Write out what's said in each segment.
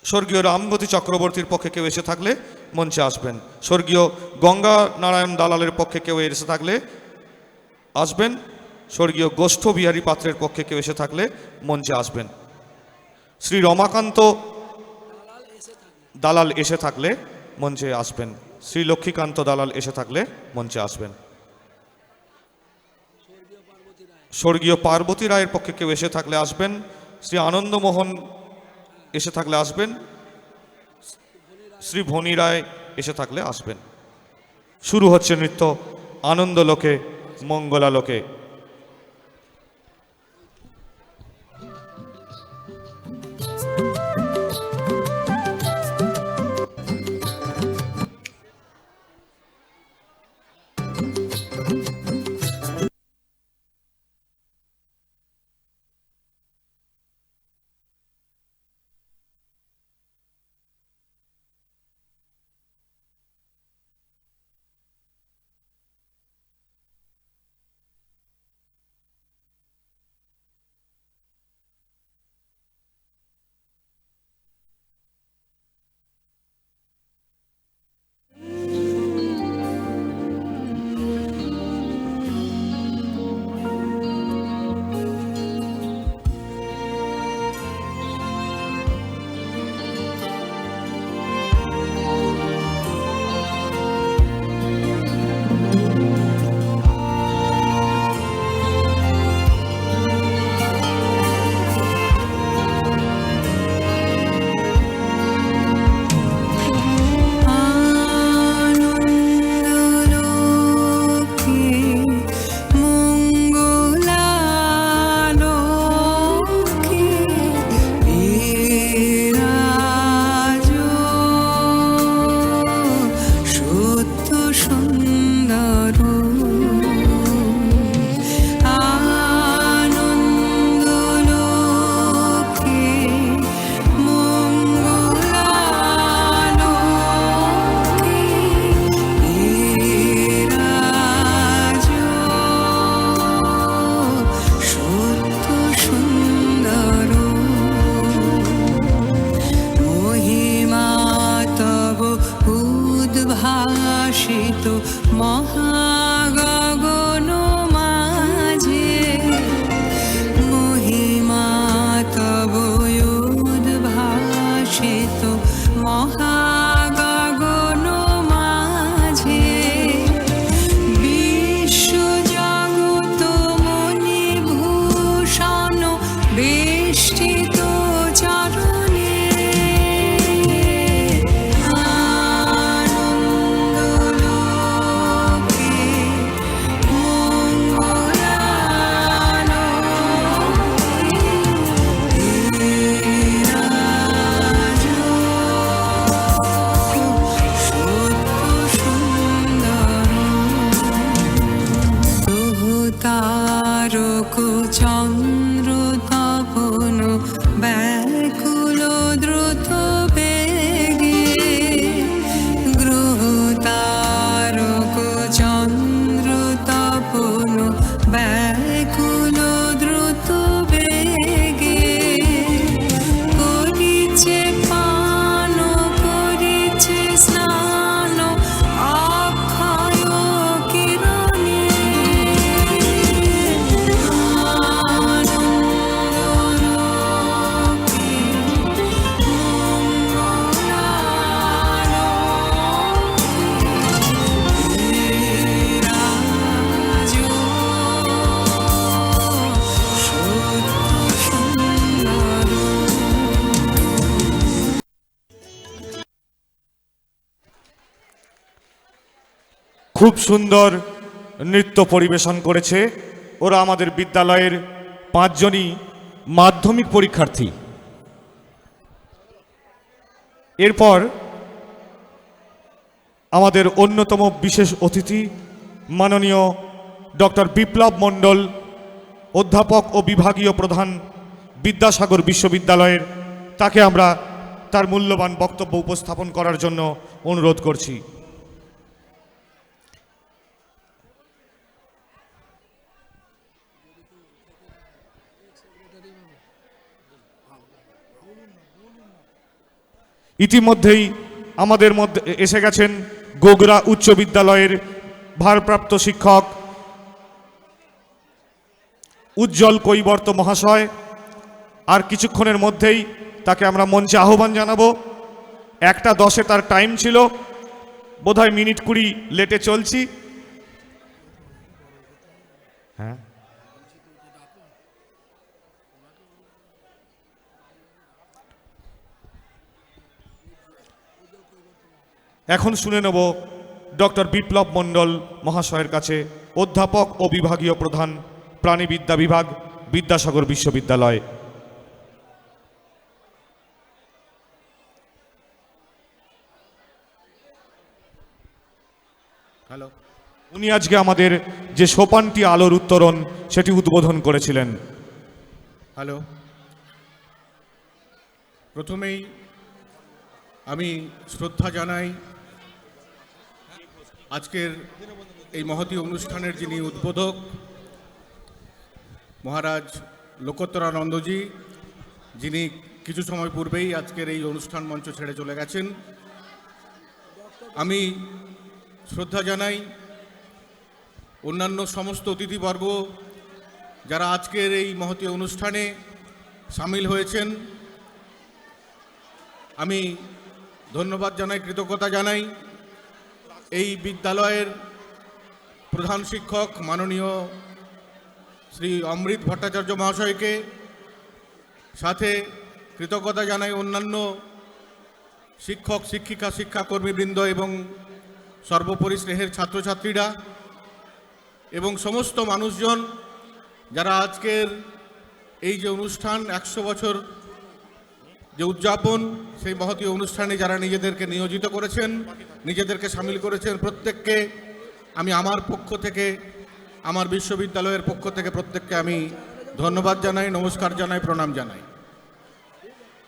স্বর্গীয় রামগতি চক্রবর্তীর পক্ষে কেউ এসে থাকলে মঞ্চে আসবেন। স্বর্গীয় গঙ্গা নারায়ণ দালালের পক্ষে কেউ এসে থাকলে আসবেন। স্বর্গীয় গোষ্ঠ বিহারী পাত্রের পক্ষে কেউ এসে থাকলে মঞ্চে আসবেন। শ্রী রমাকান্ত দালাল এসে থাকলে মঞ্চে আসবেন। শ্রী লক্ষ্মীকান্ত দালাল এসে থাকলে মঞ্চে আসবেন। স্বর্গীয় পার্বতী রায়ের পক্ষে কেউ এসে থাকলে আসবেন। শ্রী আনন্দমোহন এসে থাকলে আসবেন। শ্রী ভনী রায় এসে থাকলে আসবেন। শুরু হচ্ছে নৃত্য আনন্দলোকে মঙ্গলালোকে। খুব সুন্দর নৃত্য পরিবেশন করেছে ওরা। আমাদের বিদ্যালয়ের 5 জনই মাধ্যমিক পরীক্ষার্থী। এরপর আমাদের অন্যতম বিশেষ অতিথি মাননীয় ডক্টর বিপ্লব মণ্ডল, অধ্যাপক ও বিভাগীয় প্রধান, বিদ্যাসাগর বিশ্ববিদ্যালয়ের, তাকে আমরা তার মূল্যবান বক্তব্য উপস্থাপন করার জন্য অনুরোধ করছি। ইতিমধ্যেই আমাদের মধ্যে এসে গেছেন গোগরা উচ্চ বিদ্যালয়ের ভারপ্রাপ্ত শিক্ষক উজ্জ্বল কৈবর্ত মহাশয়। আর কিছুক্ষণের মধ্যেই তাকে আমরা মঞ্চে আহ্বান জানাবো। 1:10 তার টাইম ছিল, বোধহয় মিনিট 20 লেটে চলছি। হ্যাঁ, এখন শুনে নেব ডক্টর বিপ্লব মণ্ডল মহাশয়ের কাছে, অধ্যাপক ও বিভাগীয় প্রধান, প্রাণীবিদ্যা বিভাগ, বিদ্যাসাগর বিশ্ববিদ্যালয়। হ্যালো। উনি আজকে আমাদের যে সোপানটি আলোর উত্তরণ সেটি উদ্বোধন করেছিলেন। হ্যালো। প্রথমেই আমি শ্রদ্ধা জানাই আজকের এই মহতী অনুষ্ঠানের যিনি উদ্বোধক মহারাজ লোকোত্তরানন্দজি, যিনি কিছু সময় পূর্বেই আজকের এই অনুষ্ঠান মঞ্চ ছেড়ে চলে গেছেন। আমি শ্রদ্ধা জানাই অন্যান্য সমস্ত অতিথিবর্গ যারা আজকের এই মহতী অনুষ্ঠানে সামিল হয়েছেন। আমি ধন্যবাদ জানাই, কৃতজ্ঞতা জানাই এই বিদ্যালয়ের প্রধান শিক্ষক মাননীয় শ্রী অমৃত ভট্টাচার্য মহাশয়কে, সাথে কৃতজ্ঞতা জানাই অন্যান্য শিক্ষক শিক্ষিকা শিক্ষাকর্মীবৃন্দ এবং সর্বোপরি স্নেহের ছাত্রছাত্রীরা এবং সমস্ত মানুষজন যারা আজকের এই যে অনুষ্ঠান 100 বছর যে উদযাপন, সেই মহতী অনুষ্ঠানে যারা নিজেদেরকে নিয়োজিত করেছেন, নিজেদেরকে সামিল করেছেন, প্রত্যেককে আমি আমার পক্ষ থেকে, আমার বিশ্ববিদ্যালয়ের পক্ষ থেকে প্রত্যেককে আমি ধন্যবাদ জানাই, নমস্কার জানাই, প্রণাম জানাই।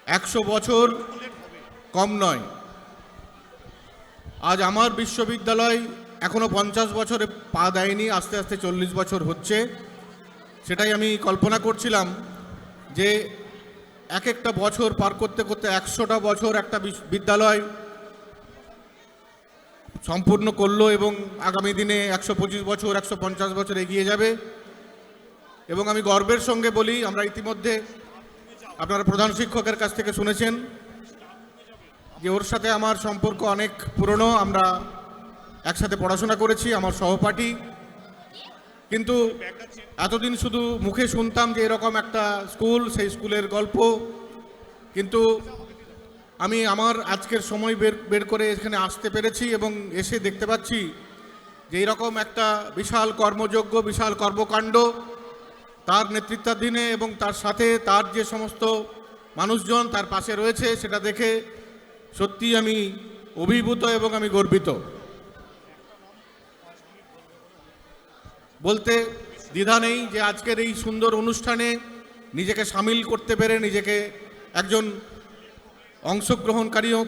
100 বছর কম নয়। আজ আমার বিশ্ববিদ্যালয় এখনো 50 বছরে পা দেয়নি, আস্তে আস্তে 40 বছর হচ্ছে। সেটাই আমি কল্পনা করছিলাম যে এক একটা বছর পার করতে করতে 100টা বছর একটা বিদ্যালয় সম্পূর্ণ করলো এবং আগামী দিনে 125 বছর 150 বছর এগিয়ে যাবে। এবং আমি গর্বের সঙ্গে বলি, আমরা ইতিমধ্যে আপনারা প্রধান শিক্ষকের কাছ থেকে শুনেছেন যে ওর সাথে আমার সম্পর্ক অনেক পুরনো, আমরা একসাথে পড়াশোনা করেছি, আমার সহপাঠী। কিন্তু এতদিন শুধু মুখে শুনতাম যে এরকম একটা স্কুল, সেই স্কুলের গল্প, কিন্তু আমি আমার আজকের সময় বের করে এখানে আসতে পেরেছি এবং এসে দেখতে পাচ্ছি যে এরকম একটা বিশাল কর্মযজ্ঞ, বিশাল কর্মকাণ্ড তার নেতৃত্বাধীনে এবং তার সাথে তার যে সমস্ত মানুষজন তার পাশে রয়েছে, সেটা দেখে সত্যি আমি অভিভূত এবং আমি গর্বিত। বলতে দ্বিধা নেই যে আজকের এই সুন্দর অনুষ্ঠানে নিজেকে সামিল করতে পেরে, নিজেকে একজন অংশগ্রহণকারীও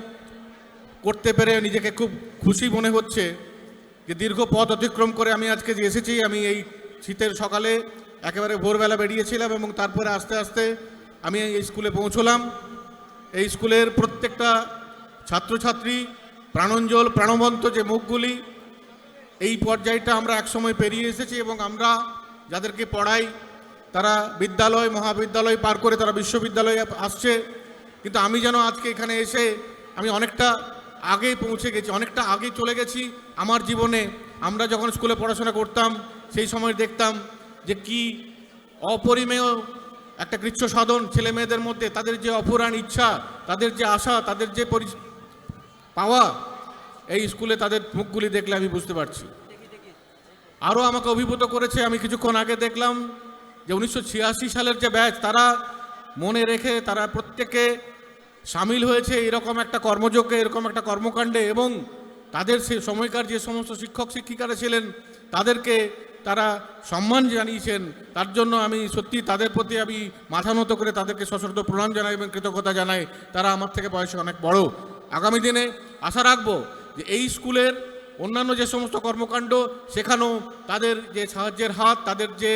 করতে পেরে নিজেকে খুব খুশি মনে হচ্ছে যে দীর্ঘ পথ অতিক্রম করে আমি আজকে যে এসেছি। আমি এই শীতের সকালে একেবারে ভোরবেলা বেরিয়েছিলাম এবং তারপরে আস্তে আস্তে আমি এই স্কুলে পৌঁছলাম। এই স্কুলের প্রত্যেকটা ছাত্রছাত্রী প্রাণঞ্জল প্রাণবন্ত যে মুখগুলি, এই পর্যায়টা আমরা একসময় পেরিয়ে এসেছি এবং আমরা যাদেরকে পড়াই তারা বিদ্যালয় মহাবিদ্যালয় পার করে তারা বিশ্ববিদ্যালয়ে আসছে। কিন্তু আমি যেন আজকে এখানে এসে আমি অনেকটা আগে পৌঁছে গেছি, অনেকটা আগে চলে গেছি আমার জীবনে। আমরা যখন স্কুলে পড়াশোনা করতাম সেই সময় দেখতাম যে কি অপরিমেয় একটা কৃচ্ছ সাধন ছেলে মেয়েদের মধ্যে, তাদের যে অফুরান ইচ্ছা, তাদের যে আশা, তাদের যে পাওয়া, এই স্কুলে তাদের মুখগুলি দেখলে আমি বুঝতে পারছি। আরও আমাকে অভিভূত করেছে, আমি কিছুক্ষণ আগে দেখলাম যে 1986 সালের যে ব্যাচ, তারা মনে রেখে তারা প্রত্যেকে সামিল হয়েছে এরকম একটা কর্মযজ্ঞে, এরকম একটা কর্মকাণ্ডে এবং তাদের সে সময়কার যে সমস্ত শিক্ষক শিক্ষিকারা ছিলেন তাদেরকে তারা সম্মান জানিয়েছেন। তার জন্য আমি সত্যি তাদের প্রতি আমি মাথা নত করে তাদেরকে সশ্রদ্ধ প্রণাম জানাই এবং কৃতজ্ঞতা জানাই। তারা আমার থেকে বয়সে অনেক বড়। আগামী দিনে আশা রাখবো যে এই স্কুলের অন্যান্য যে সমস্ত কর্মকাণ্ড, সেখানেও তাদের যে সাহায্যের হাত, তাদের যে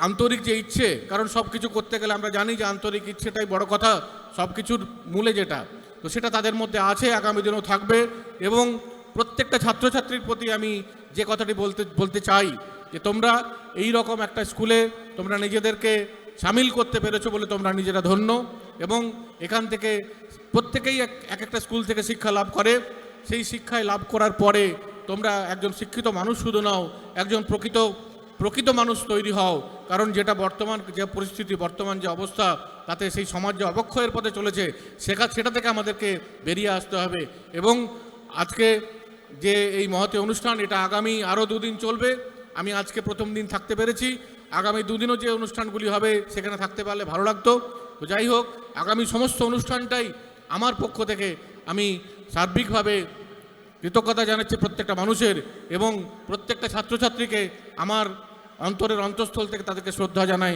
আন্তরিক যে ইচ্ছে, কারণ সব কিছু করতে গেলে আমরা জানি যে আন্তরিক ইচ্ছেটাই বড় কথা, সব কিছুর মূলে যেটা। তো তো সেটা তাদের মধ্যে আছে, আগামী দিনেও থাকবে। এবং প্রত্যেকটা ছাত্রছাত্রীর প্রতি আমি যে কথাটি বলতে চাই যে তোমরা এই রকম একটা স্কুলে তোমরা নিজেদেরকে সামিল করতে পেরেছো বলে তোমরা নিজেরা ধন্য। এবং এখান থেকে প্রত্যেকেই এক একটা স্কুল থেকে শিক্ষা লাভ করে, সেই শিক্ষায় লাভ করার পরে তোমরা একজন শিক্ষিত মানুষ শুধু নাও, একজন প্রকৃত মানুষ তৈরি হও। কারণ যেটা বর্তমান যে পরিস্থিতি, বর্তমান যে অবস্থা, তাতে সেই সমাজ যে অবক্ষয়ের পথে চলেছে সেটা থেকে আমাদেরকে বেরিয়ে আসতে হবে। এবং আজকে যে এই মহতী অনুষ্ঠান, এটা আগামী আরও 2 দিন চলবে। আমি আজকে প্রথম দিন থাকতে পেরেছি, আগামী 2 দিনও যে অনুষ্ঠানগুলি হবে সেখানে থাকতে পারলে ভালো লাগতো। তো যাই হোক, আগামী সমস্ত অনুষ্ঠানটাই আমার পক্ষ থেকে আমি সার্বিকভাবে কৃতজ্ঞতা জানাচ্ছি প্রত্যেকটা মানুষের, এবং প্রত্যেকটা ছাত্রছাত্রীকে আমার অন্তরের অন্তঃস্থল থেকে তাদেরকে শ্রদ্ধা জানাই,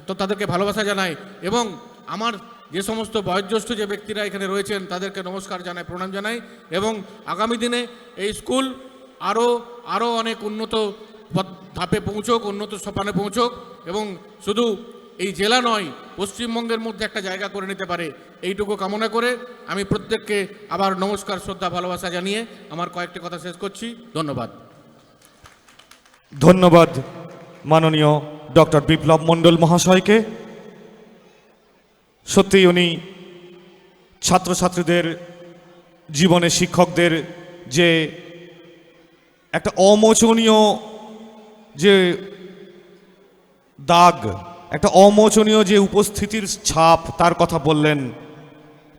তো তাদেরকে ভালোবাসা জানাই। এবং আমার যে সমস্ত বয়োজ্যেষ্ঠ যে ব্যক্তিরা এখানে রয়েছেন তাদেরকে নমস্কার জানাই, প্রণাম জানাই। এবং আগামী দিনে এই স্কুল আরও অনেক উন্নত ধাপে পৌঁছোক, উন্নত সোপানে পৌঁছোক, এবং শুধু এই জেলা নয়, পশ্চিমবঙ্গের মধ্যে একটা জায়গা করে নিতে পারে, এইটুকু কামনা করে আমি প্রত্যেককে আবার নমস্কার, শ্রদ্ধা, ভালোবাসা জানিয়ে আমার কয়েকটি কথা শেষ করছি। ধন্যবাদ। ধন্যবাদ মাননীয় ডক্টর বিপ্লব মণ্ডল মহাশয়কে। সত্যিই উনি ছাত্রছাত্রীদের জীবনে শিক্ষকদের যে একটা অমোচনীয় যে দাগ, একটা অমোচনীয় যে উপস্থিতির ছাপ, তার কথা বললেন।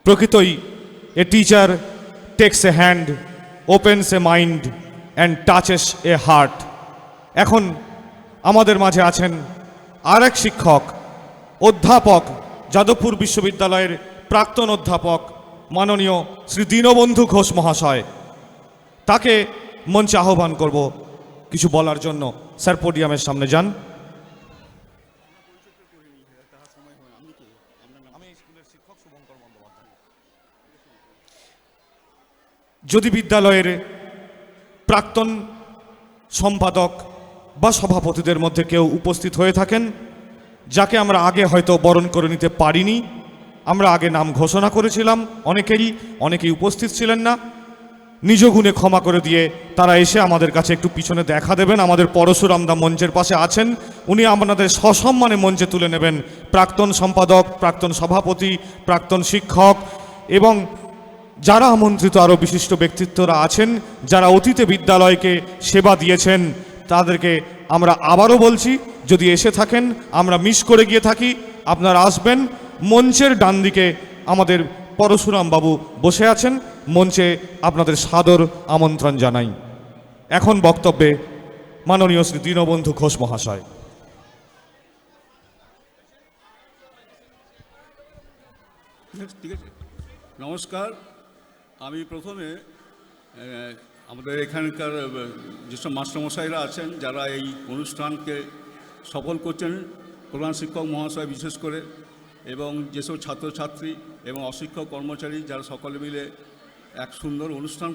প্রকৃতই a teacher takes a hand, opens a mind and touches a heart. এখন আমাদের মাঝে আছেন আর এক শিক্ষক, অধ্যাপক, যাদবপুর বিশ্ববিদ্যালয়ের প্রাক্তন অধ্যাপক মাননীয় শ্রী দীনবন্ধু ঘোষ মহাশয়। তাকে মঞ্চে আহ্বান করব কিছু বলার জন্য। স্যার, পোডিয়ামের সামনে যান। যদি বিদ্যালয়ের প্রাক্তন সম্পাদক বা সভাপতিদের মধ্যে কেউ উপস্থিত হয়ে থাকেন, যাকে আমরা আগে হয়তো বরণ করে নিতে পারিনি, আমরা আগে নাম ঘোষণা করেছিলাম, অনেকেই উপস্থিত ছিলেন না, নিজ গুণে ক্ষমা করে দিয়ে তারা এসে আমাদের কাছে একটু পিছনে দেখা দেবেন। আমাদের পরশুরামদা মঞ্চের পাশে আছেন, উনি আপনাদের সসম্মানে মঞ্চে তুলে নেবেন প্রাক্তন সম্পাদক, প্রাক্তন সভাপতি, প্রাক্তন শিক্ষক এবং যারা আমন্ত্রিত আরও বিশিষ্ট ব্যক্তিত্বরা আছেন, যারা অতীতে বিদ্যালয়কে সেবা দিয়েছেন। তাদেরকে আমরা আবারও বলছি, যদি এসে থাকেন, আমরা মিস করে গিয়ে থাকি, আপনারা আসবেন। মঞ্চের ডান দিকে আমাদের পরশুরাম বাবু বসে আছেন, মঞ্চে আপনাদের সাদর আমন্ত্রণ জানাই। এখন বক্তব্যে মাননীয় শ্রী দীনবন্ধু ঘোষ মহাশয়। ঠিক আছে, নমস্কার। আমি প্রথমে আমাদের এখানকার যেসব মাস্টারমশাইরা আছেন, যারা এই অনুষ্ঠানকে সফল করছেন, প্রধান শিক্ষক মহাশয় বিশেষ করে, এবং যেসব ছাত্রছাত্রী এবং অশিক্ষক কর্মচারী, যারা সকলে মিলে এক সুন্দর অনুষ্ঠান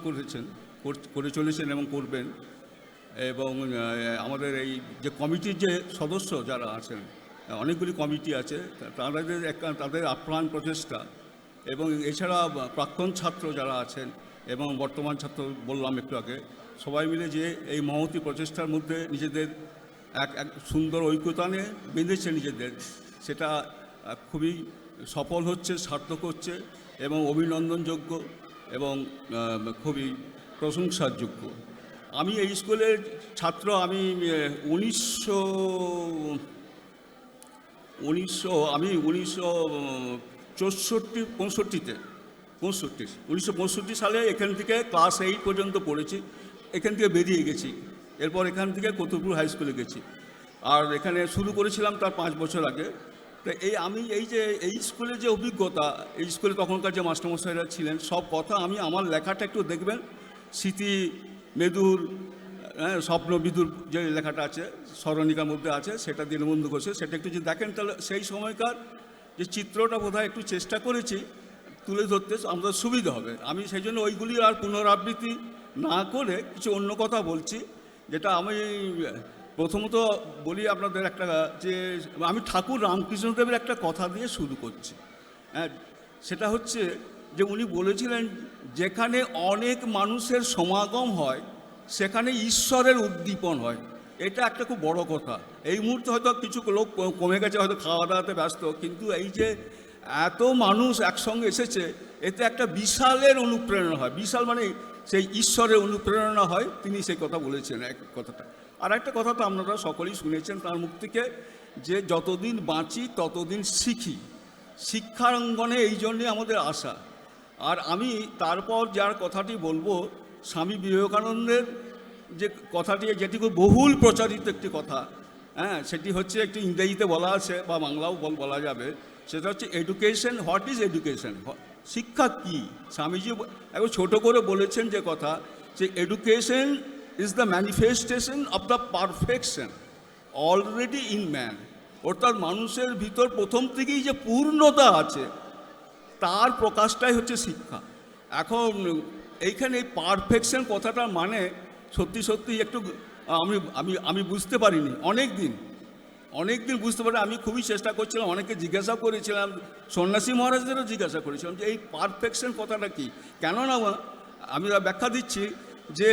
করে চলেছেন এবং করবেন, এবং আমাদের এই যে কমিটির যে সদস্য যারা আছেন, অনেকগুলি কমিটি আছে, তাদের আপ্রাণ প্রচেষ্টা, এবং এছাড়া প্রাক্তন ছাত্র যারা আছেন এবং বর্তমান ছাত্র বললাম একটু আগে, সবাই মিলে যে এই মহতী প্রচেষ্টার মধ্যে নিজেদের এক সুন্দর ঐক্যতা নিয়ে বেঁধেছে নিজেদের, সেটা খুবই সফল হচ্ছে, সার্থক হচ্ছে এবং অভিনন্দনযোগ্য এবং খুবই প্রশংসার যোগ্য। আমি এই স্কুলের ছাত্র, আমি 1965 সালে এখান থেকে ক্লাস 8 পর্যন্ত পড়েছি, এখান থেকে বেরিয়ে গেছি। এরপর এখান থেকে কতুলপুর হাই স্কুলে গেছি, আর এখানে শুরু করেছিলাম তার 5 বছর আগে। তো আমি এই স্কুলের যে অভিজ্ঞতা, এই স্কুলে তখনকার যে মাস্টারমশাইরা ছিলেন, সব কথা আমি আমার লেখাটা একটু দেখবেন, স্মৃতি মেদুর, স্বপ্ন বিদুর যে লেখাটা আছে স্মরণিকার মধ্যে আছে, সেটা দীনবন্ধু ঘোষের, সেটা একটু যদি দেখেন তাহলে সেই সময়কার যে চিত্রটা বোধহয় একটু চেষ্টা করেছি তুলে ধরতে আমাদের সুবিধা হবে। আমি সেই জন্য ওইগুলি আর পুনরাবৃত্তি না করে কিছু অন্য কথা বলছি, যেটা আমি প্রথমত বলি আপনাদের একটা, যে আমি ঠাকুর রামকৃষ্ণদেবের একটা কথা দিয়ে শুরু করছি। সেটা হচ্ছে যে উনি বলেছিলেন যেখানে অনেক মানুষের সমাগম হয় সেখানে ঈশ্বরের উদ্দীপন হয়। এটা একটা খুব বড় কথা। এই মুহূর্তে হয়তো কিছু লোক কমে গেছে, হয়তো খাওয়া দাওয়াতে ব্যস্ত, কিন্তু এই যে এত মানুষ একসঙ্গে এসেছে এতে একটা বিশালের অনুপ্রেরণা হয়। বিশাল মানে সেই ঈশ্বরের অনুপ্রেরণা হয়। তিনি সেই কথা বলেছেন এক কথাটা। আর একটা কথা তো আপনারা সকলেই শুনেছেন তার মুখ থেকে, যে যতদিন বাঁচি ততদিন শিখি। শিক্ষাঙ্গনে এই জন্যে আমাদের আশা। আর আমি তারপর যার কথাটি বলবো, স্বামী বিবেকানন্দের যে কথাটি, যেটি খুব বহুল প্রচারিত একটি কথা, হ্যাঁ, সেটি হচ্ছে একটি ইংরেজিতে বলা আছে বা বাংলাও বলা যাবে। সেটা হচ্ছে এডুকেশন। What is education? শিক্ষা কী? স্বামীজি একবার ছোটো করে বলেছেন যে কথা, যে education is the manifestation of the perfection already in man. অর্থাৎ মানুষের ভিতর প্রথম থেকেই যে পূর্ণতা আছে তার প্রকাশটাই হচ্ছে শিক্ষা। এখন এইখানে পারফেকশন কথাটার মানে সত্যি সত্যি একটু আমি আমি আমি বুঝতে পারিনি অনেক দিন বুঝতে পারি। আমি খুবই চেষ্টা করছিলাম, অনেকে জিজ্ঞাসা করেছিলাম, সন্ন্যাসী মহারাজদেরও জিজ্ঞাসা করেছিলাম যে এই পারফেকশন কথাটা কী। কেননা আমি ব্যাখ্যা দিচ্ছি যে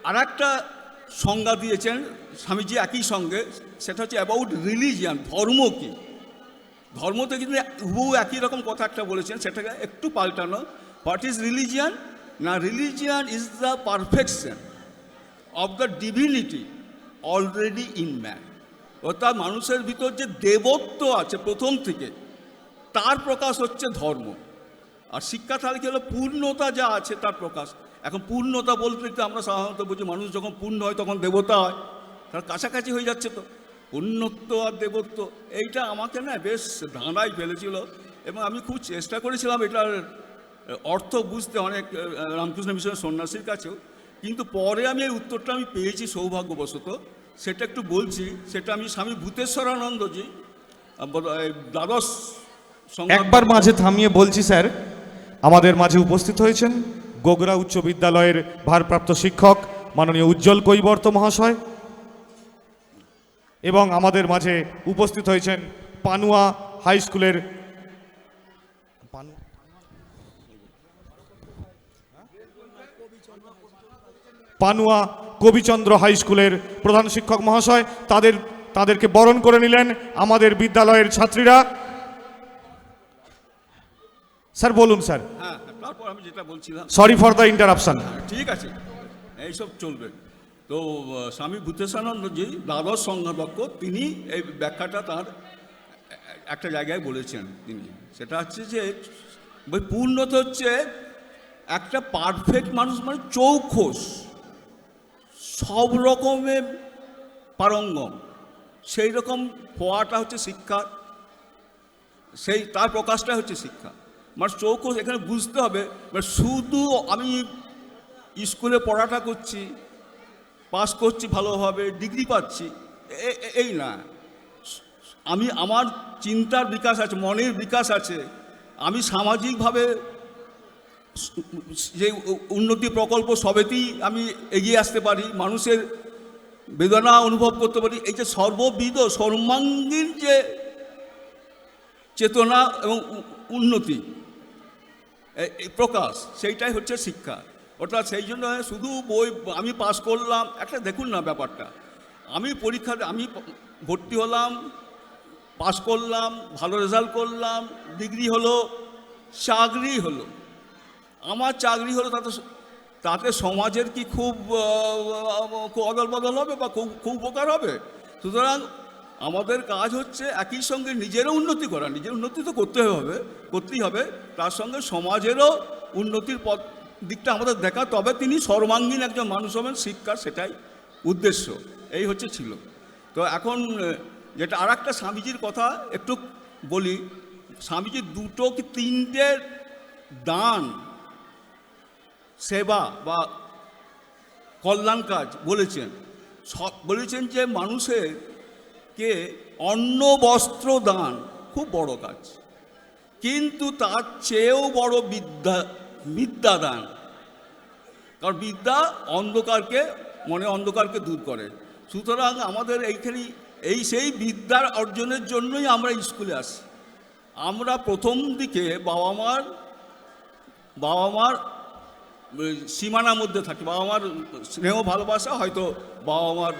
আর একটা সংজ্ঞা দিয়েছেন স্বামীজি একই সঙ্গে, সেটা হচ্ছে অ্যাবাউট রিলিজিয়ান। ধর্ম কী? ধর্মতে কিন্তু হুবহু একই রকম কথা একটা বলেছেন, সেটাকে একটু পাল্টানো। What is religion? না, religion is the perfection of the divinity already in man. অর্থাৎ মানুষের ভিতর যে দেবত্ব আছে প্রথম থেকে, তার প্রকাশ হচ্ছে ধর্ম। আর শিক্ষা তাহলে কি হলো? পূর্ণতা যা আছে তার প্রকাশ। এখন পূর্ণতা বলতে তো আমরা সাধারণত বুঝি মানুষ যখন পূর্ণ হয় তখন দেবতা হয়, তার কাছাকাছি হয়ে যাচ্ছে তো পুণ্যত্ব আর দেবত্ব। এইটা আমাকে না বেশ ধাঁধায় ফেলেছিল, এবং আমি খুব চেষ্টা করেছিলাম এটার অর্থ বুঝতে, অনেক রামকৃষ্ণ মিশনের সন্ন্যাসীর কাছেও। কিন্তু পরে আমি এই উত্তরটা আমি পেয়েছি সৌভাগ্যবশত, সেটা একটু বলছি। সেটা আমি স্বামী ভূতেশ্বরানন্দজি দ্বাদশ একবার মাঝে থামিয়ে বলছি স্যার, আমাদের মাঝে উপস্থিত হয়েছেন গোগরা উচ্চ বিদ্যালয়ের ভারপ্রাপ্ত শিক্ষক মাননীয় উজ্জ্বল কৈবর্ত মহাশয়, এবং আমাদের মাঝে উপস্থিত হয়েছেন পানুয়া হাই স্কুলের পানুয়া কবিচন্দ্র হাই স্কুলের প্রধান শিক্ষক মহাশয়। তাদেরকে বরণ করে নিলেন আমাদের বিদ্যালয়ের ছাত্রীরা। স্যার বলুন স্যার। হ্যাঁ, তারপর আমি যেটা বলছিলাম, সরি ফর দ্য ইন্টারাপশন। ঠিক আছে, এইসব চলবে। তো স্বামী ভূতেশানন্দজি দ্বাদশ সংঘাধ্যক্ষ, তিনি এই ব্যাখ্যাটা তার একটা জায়গায় বলেছেন। তিনি সেটা হচ্ছে যে পূর্ণতা হচ্ছে একটা পারফেক্ট মানুষ, মানে চৌখোস, সব রকমের পারঙ্গম, সেই রকম হওয়াটা হচ্ছে শিক্ষা। সেই তার প্রকাশটা হচ্ছে শিক্ষা। মানে চৌখোস এখানে বুঝতে হবে, শুধু আমি স্কুলে পড়াটা করছি, পাস করছি ভালোভাবে, ডিগ্রি পাচ্ছি, এই না। আমি আমার চিন্তার বিকাশ আছে, মনের বিকাশ আছে, আমি সামাজিকভাবে যে উন্নতি প্রকল্প সবেতেই আমি এগিয়ে আসতে পারি, মানুষের বেদনা অনুভব করতে পারি। এই যে সর্ববিধ সর্বাঙ্গীন যে চেতনা এবং উন্নতি এই প্রকাশ, সেইটাই হচ্ছে শিক্ষা। অর্থাৎ সেই জন্য শুধু বই আমি পাস করলাম, একটা দেখুন না ব্যাপারটা, আমি আমি ভর্তি হলাম, পাস করলাম, ভালো রেজাল্ট করলাম, ডিগ্রি হলো, চাকরি হলো, আমার চাকরি হলো, তাতে সমাজের কি খুব অদল বদল হবে বা খুব উপকার হবে? সুতরাং আমাদের কাজ হচ্ছে একই সঙ্গে নিজেরও উন্নতি করা। নিজের উন্নতি তো করতেই হবে, তার সঙ্গে সমাজেরও উন্নতির দিকটা আমাদের দেখা, তবে তিনি সর্বাঙ্গীন একজন মানুষ হবেন। শিক্ষা সেটাই উদ্দেশ্য, এই হচ্ছে ছিল। তো এখন যেটা আর একটা স্বামীজির কথা একটু বলি। স্বামীজি দুটো কি তিনটে দান, সেবা বা কল্যাণ কাজ বলেছেন। বলেছেন যে মানুষেরকে অন্ন বস্ত্র দান খুব বড় কাজ, কিন্তু তার চেয়েও বড় বিদ্যা দান। কারণ বিদ্যা মনে অন্ধকারকে দূর করে। সুতরাং আমাদের এইখানে সেই বিদ্যার অর্জনের জন্যই আমরা স্কুলে আসি। আমরা প্রথম দিকে বাবা মার বাবা মার সীমানার মধ্যে থাকে, বাবা মার স্নেহ ভালোবাসা, হয়তো বাবা মার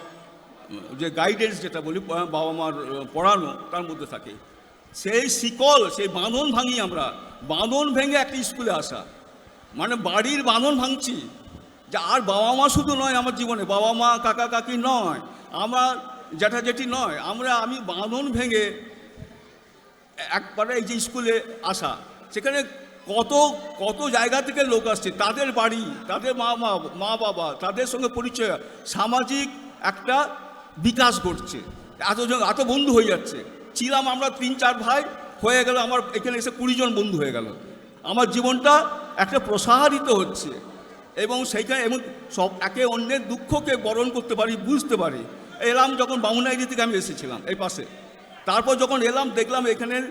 যে গাইডেন্স যেটা বলি, বাবা মার পড়ানো, তার মধ্যে থাকে। সেই শিকল, সেই বাঁধন ভাঙি আমরা, বাঁধন ভেঙে একটা স্কুলে আসা, মানে বাড়ির বাঁধন ভাঙছি। যে আর বাবা মা শুধু নয় আমার জীবনে, বাবা মা কাকা কাকি নয়, আমার জ্যাঠা জেঠি নয়, আমি বাঁধন ভেঙে একবারে এই যে স্কুলে আসা, সেখানে কত কত জায়গা থেকে লোক আসছে, তাদের বাড়ি, তাদের মা বাবা, তাদের সঙ্গে পরিচয়, সামাজিক একটা বিকাশ ঘটছে, এত বন্ধু হয়ে যাচ্ছে। ছিলাম আমরা 3-4 ভাই, হয়ে গেল আমার এখানে এসে 20 জন বন্ধু হয়ে গেল। আমার জীবনটা একটা প্রসারিত হচ্ছে, এবং সেইখানে এবং সব একে অন্যের দুঃখকে বরণ করতে পারি, বুঝতে পারি। এলাম যখন বামুনাইরি থেকে আমি এসেছিলাম এই পাশে, তারপর যখন এলাম দেখলাম এখানের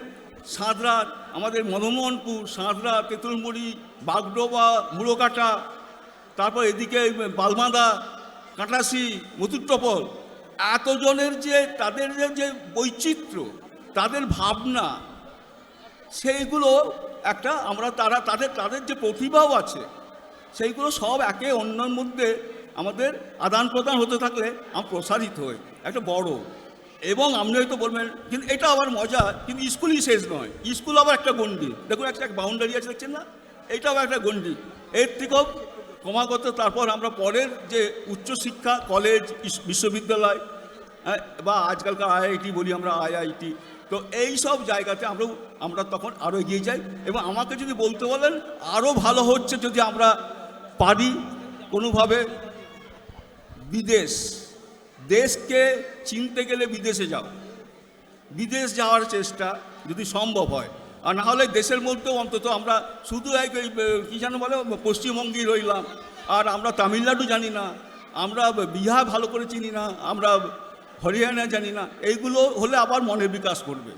সাঁতরা, আমাদের মদনমোহনপুর, সাঁতরা, তেঁতুলমুড়ি, বাগডোবা, মুড়োকাটা, তারপর এদিকে বালমাদা, কাটাসি, মথুরটপল, এতজনের যে তাদের যে বৈচিত্র্য, তাদের ভাবনা, সেইগুলো একটা আমরা তাদের যে প্রতিভাও আছে, সেইগুলো সব একে অন্যের মধ্যে আমাদের আদান প্রদান হতে থাকলে আমরা প্রসারিত হই একটা বড়। এবং আপনি হয়তো বলবেন কিন্তু এটা আবার মজা, কিন্তু স্কুলই শেষ নয়, স্কুল আবার একটা গণ্ডি, দেখুন একটা বাউন্ডারি আছে, দেখছেন না, এইটাও একটা গণ্ডি। এর থেকেও ক্রমাগত তারপর আমরা পরের যে উচ্চশিক্ষা, কলেজ, বিশ্ববিদ্যালয়, বা আজকালকার আইআইটি বলি আমরা, আইআইটি, তো এই সব জায়গাতে আমরা তখন আরও এগিয়ে যাই। এবং আমাকে যদি বলতে বলেন আরও ভালো হচ্ছে যদি আমরা পারি কোনোভাবে দেশকে চিনতে গেলে বিদেশে যাও, বিদেশ যাওয়ার চেষ্টা যদি সম্ভব হয়, আর না হলে দেশের মধ্যেও অন্তত আমরা শুধু কী যেন বলে পশ্চিমবঙ্গেই রইলাম, আর আমরা তামিলনাড়ু জানি না, আমরা বিহার ভালো করে চিনি না, আমরা হরিয়ানা জানি না, এইগুলো হলে আবার মনের বিকাশ করবে।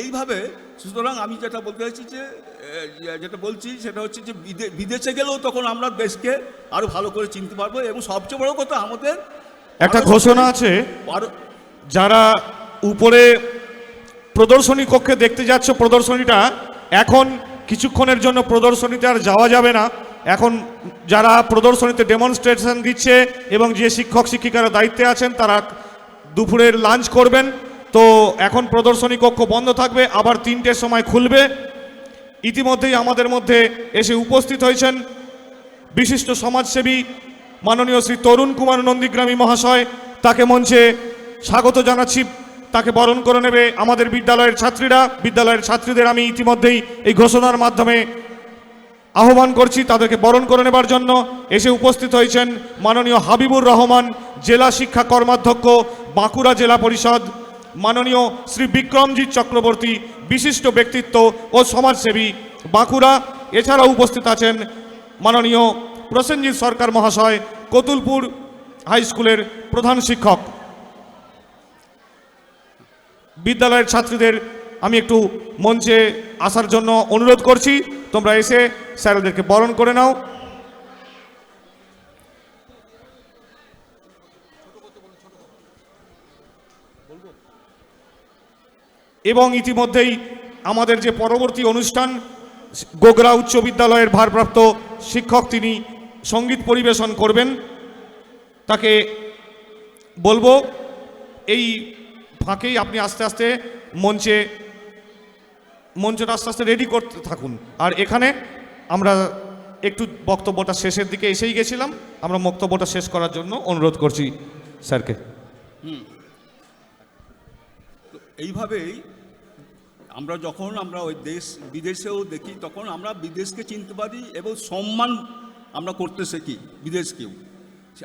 এইভাবে সুতরাং আমি যেটা বলতে চাইছি যেটা বলছি সেটা হচ্ছে যে বিদেশে গেলেও তখন আমরা দেশকে আরও ভালো করে চিনতে পারবো। এবং সবচেয়ে বড় কথা আমাদের একটা ঘোষণা আছে, যারা উপরে প্রদর্শনী কক্ষে দেখতে যাচ্ছে, প্রদর্শনীটা এখন কিছুক্ষণের জন্য প্রদর্শনীতে আর যাওয়া যাবে না। এখন যারা প্রদর্শনীতে ডেমনস্ট্রেশন দিচ্ছে এবং যে শিক্ষক শিক্ষিকারা দায়িত্বে আছেন তারা দুপুরের লাঞ্চ করবেন, তো এখন প্রদর্শনী কক্ষ বন্ধ থাকবে, আবার 3টের সময় খুলবে। ইতিমধ্যেই আমাদের মধ্যে এসে উপস্থিত হয়েছেন বিশিষ্ট সমাজসেবী মাননীয় শ্রী তরুণ কুমার নন্দীগ্রামী মহাশয়, তাকে মঞ্চে স্বাগত জানাচ্ছি। তাকে বরণ করে নেবে আমাদের বিদ্যালয়ের ছাত্রীরা। বিদ্যালয়ের ছাত্রীদের আমি ইতিমধ্যেই এই ঘোষণার মাধ্যমে আহ্বান করছি তাদেরকে বরণ করে নেবার জন্য। এসে উপস্থিত হয়েছেন মাননীয় হাবিবুর রহমান, জেলা শিক্ষা কর্মাধ্যক্ষ, বাঁকুড়া জেলা পরিষদ, মাননীয় শ্রী বিক্রমজিৎ চক্রবর্তী, বিশিষ্ট ব্যক্তিত্ব ও সমাজসেবী, বাঁকুড়া। এছাড়াও উপস্থিত আছেন মাননীয় প্রসেনজিৎ সরকার মহাশয়, কতুলপুর হাই স্কুলের প্রধান শিক্ষক। বিদ্যালয়ের ছাত্রীদের আমি একটু মঞ্চে আসার জন্য অনুরোধ করছি, তোমরা এসে স্যারদেরকে বরণ করে নাও। এবং ইতিমধ্যেই আমাদের যে পরবর্তী অনুষ্ঠান, গোগরা উচ্চ বিদ্যালয়ের ভারপ্রাপ্ত শিক্ষক তিনি সঙ্গীত পরিবেশন করবেন, তাকে বলবো এই ফাঁকেই আপনি আস্তে আস্তে মঞ্চটা আস্তে আস্তে রেডি করতে থাকুন। আর এখানে আমরা একটু বক্তব্যটা শেষের দিকে এসেই গেছিলাম, আমরা বক্তব্যটা শেষ করার জন্য অনুরোধ করছি স্যারকে। এইভাবেই যখন আমরা ওই বিদেশেও দেখি, তখন আমরা বিদেশকে চিনতে পারি এবং সম্মান আমরা করতে শিখি বিদেশকেও।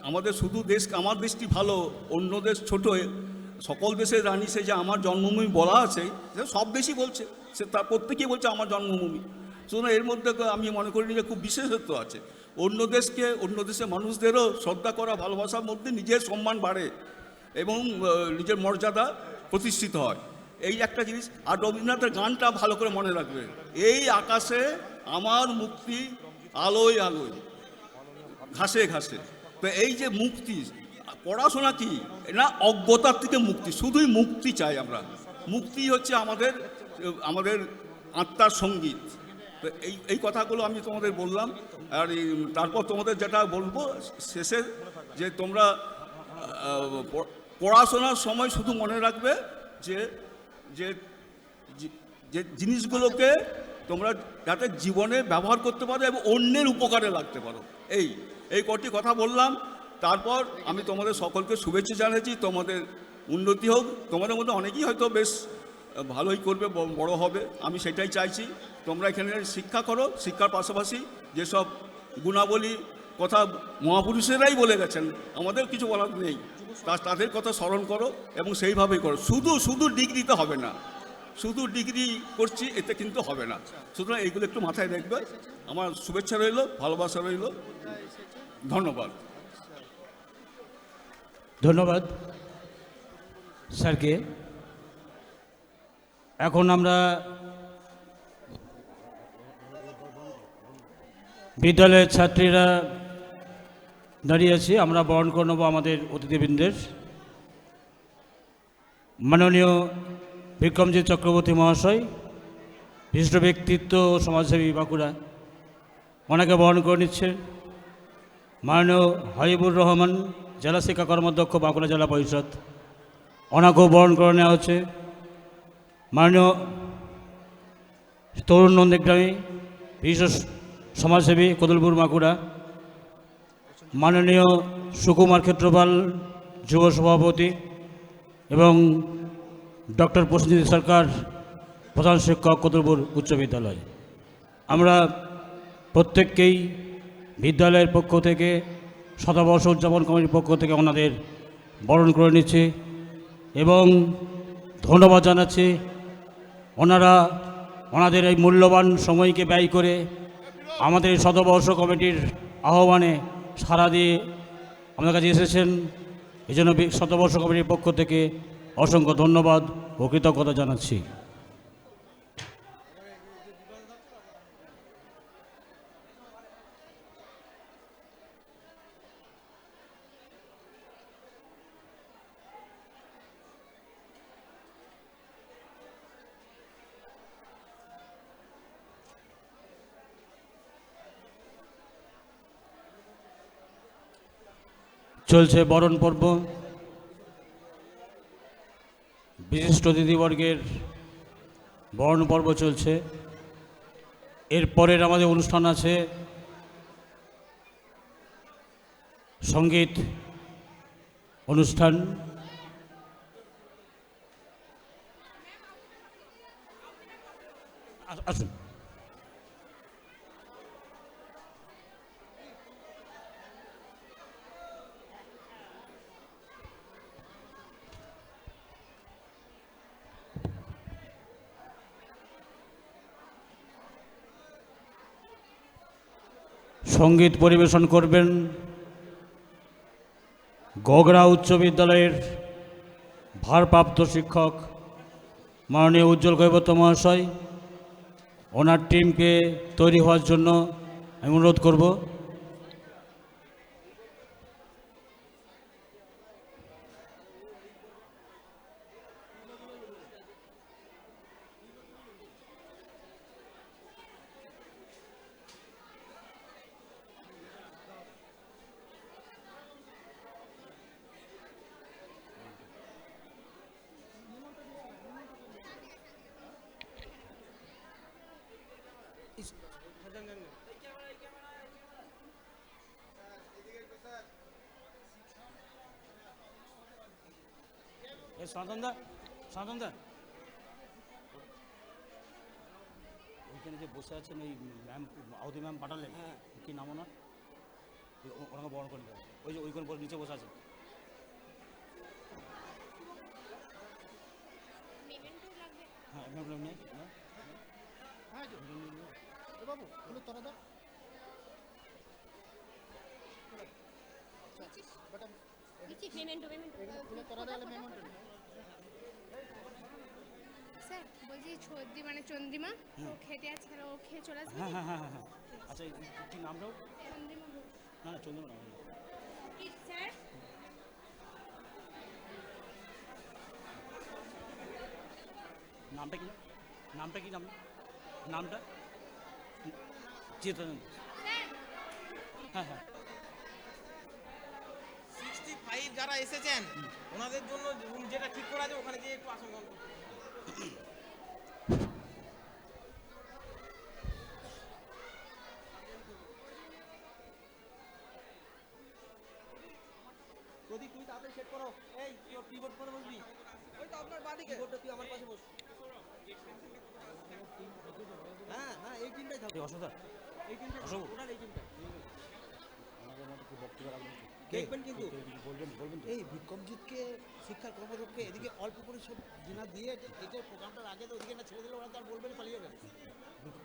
আমাদের শুধু আমার দেশটি ভালো, অন্য দেশ ছোট, সকল দেশের রানী সে যে আমার জন্মভূমি বলা আছে, সব দেশই বলছে, সে তার প্রত্যেকেই বলছে আমার জন্মভূমি। সুতরাং এর মধ্যে আমি মনে করি যে খুব বিশেষত্ব আছে। অন্য দেশের মানুষদেরও শ্রদ্ধা করা, ভালোবাসার মধ্যে নিজের সম্মান বাড়ে এবং নিজের মর্যাদা প্রতিষ্ঠিত হয়, এই একটা জিনিস। আর রবীন্দ্রনাথের গানটা ভালো করে মনে রাখবে, এই আকাশে আমার মুক্তি, আলোয় আলোয়, ঘাসে ঘাসে। তো এই যে মুক্তি, পড়াশোনা কি না, অজ্ঞতার থেকে মুক্তি, শুধুই মুক্তি চাই আমরা। মুক্তি হচ্ছে আমাদের আত্মার সঙ্গীত, তো এই কথাগুলো আমি তোমাদের বললাম। আর তারপর তোমাদের যেটা বলবো শেষে, যে তোমরা পড়াশোনার সময় শুধু মনে রাখবে যে যে যে জিনিসগুলোকে তোমরা যাতে জীবনে ব্যবহার করতে পারো এবং অন্যের উপকারে লাগতে পারো, এই কটি কথা বললাম। তারপর আমি তোমাদের সকলকে শুভেচ্ছা জানাচ্ছি, তোমাদের উন্নতি হোক। তোমাদের মধ্যে অনেকেই হয়তো বেশ ভালোই করবে, বড় হবে, আমি সেটাই চাইছি। তোমরা এখানে শিক্ষা করো, শিক্ষার পাশাপাশি যেসব গুণাবলী কথা মহাপুরুষেরাই বলে গেছেন, আমাদের কিছু বলার নেই, তাদের কথা স্মরণ করো এবং সেইভাবেই করো। শুধু ডিগ্রিতে হবে না, শুধু ডিগ্রি করছি এতে কিন্তু হবে না। সুতরাং এইগুলো একটু মাথায় রাখবে। আমার শুভেচ্ছা রইল, ভালোবাসা রইল। ধন্যবাদ। ধন্যবাদ স্যারকে। এখন আমরা বিদ্যালয়ের ছাত্রীরা দাঁড়িয়ে আছি, আমরা বরণ করে নেব আমাদের অতিথিবৃন্দের। মাননীয় বিক্রমজিৎ চক্রবর্তী মহাশয়, বিশিষ্ট ব্যক্তিত্ব ও সমাজসেবী বাঁকুড়া, ওনাকে বরণ করে নিচ্ছে। মাননীয় হাবিবুর রহমান, জেলা শিক্ষা কর্মাধ্যক্ষ, বাঁকুড়া জেলা পরিষদ, ওনাকেও বরণ করে নেওয়া হচ্ছে। মাননীয় তরুণ নন্দীগ্রামী, বিশেষ সমাজসেবী, কদলপুর, বাঁকুড়া, মাননীয় সুকুমার ক্ষেত্রপাল, যুব সভাপতি, এবং ডক্টর প্রসেনজিৎ সরকার, প্রধান শিক্ষক, কদলপুর উচ্চ বিদ্যালয়। আমরা প্রত্যেককেই বিদ্যালয়ের পক্ষ থেকে, শতবর্ষ উদযাপন কমিটির পক্ষ থেকে ওনাদের বরণ করে নিচ্ছি এবং ধন্যবাদ জানাচ্ছি। ওনারা ওনাদের এই মূল্যবান সময়কে ব্যয় করে আমাদের শতবর্ষ কমিটির আহ্বানে সাড়া দিয়ে আমাদের কাছে এসেছেন। এই জন্য শতবর্ষ কমিটির পক্ষ থেকে অসংখ্য ধন্যবাদ ও কৃতজ্ঞতা জানাচ্ছি। চলছে বরণ পর্ব। বিশিষ্ট অতিথিবর্গের বরণ পর্ব চলছে। এরপরের আমাদের অনুষ্ঠান আছে সঙ্গীত অনুষ্ঠান। আসুন। সঙ্গীত পরিবেশন করবেন গগরা উচ্চ বিদ্যালয়ের ভারপ্রাপ্ত শিক্ষক মাননীয় উজ্জ্বল কৈবর্ত মহাশয়। ওনার টিমকে তৈরি হওয়ার জন্য আমি অনুরোধ করব। শান্তনদা ওইখানে যে বসে আছেন ওই ম্যাম, আউদি ম্যাম পাঠালেন, কি নাম ওনার, ওনাকে বরণ করে দেবেন। ওই যে ওইখানে নিচে বসে আছে। হ্যাঁ নেই বাবু তোরা দা স্যার বলছি ছর্দি মানে চন্দ্রিমা, ও খেতে আছে, ও খেয়ে চলে আসবে। হ্যাঁ হ্যাঁ হ্যাঁ হ্যাঁ। আচ্ছা কি নামটাও? চন্দ্রিমা। না না, চন্দ্রিমা নাম। স্যার নামটা কি? নামটা কি? নামটা চেতন 65 যারা এসেছেন ওনাদের জন্য রুম যেটা ঠিক করা আছে ওখানে গিয়ে একটু আসন গ্রহণ করুন। প্রদীপ তুই তাড়াতাড়ি সেট করো। এই তোর কিবোর্ড করে বসবি। ওই তো আপনার বাদিকে কিবোর্ডটা তুই আমার পাশে বস। হ্যাঁ হ্যাঁ এই টিমটাই থাকবে। অসুবিধা এই টিমটা ওনার এই টিমটা দেখবেন কিন্তু এই বিক্রমজিৎকে শিক্ষার কর্মদক্ষকে এদিকে অল্প পরিসর জিনা দিয়ে এটা প্রোগ্রামটার আগে তো ওদিকে না ছেড়ে দিলে ওরা তার বলবেন পালিয়ে যাবেন।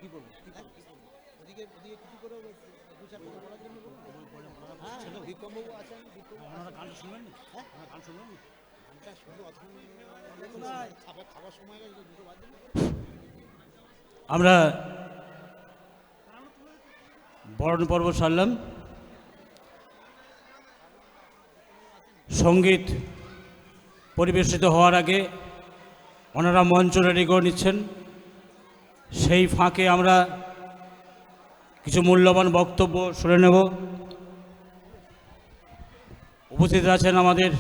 কি করবো ওদিকে ওদিকে কিছু করে দু চার কথা বলার জন্য হ্যাঁ বিক্রমবাবু আছেন ওনারা গান শুনবেন না? হ্যাঁ গান শুনবেন না? গানটা শুনলে অথবা খাবার সময় গেছে দুটো বাজে না। আমরা বরণ পর্ব সারলাম। সঙ্গীত পরিবেশিত হওয়ার আগে ওনারা মঞ্চ রেডি করে নিচ্ছেন। সেই ফাঁকে আমরা কিছু মূল্যবান বক্তব্য শুনে নেব। উপস্থিত আছেন আমাদের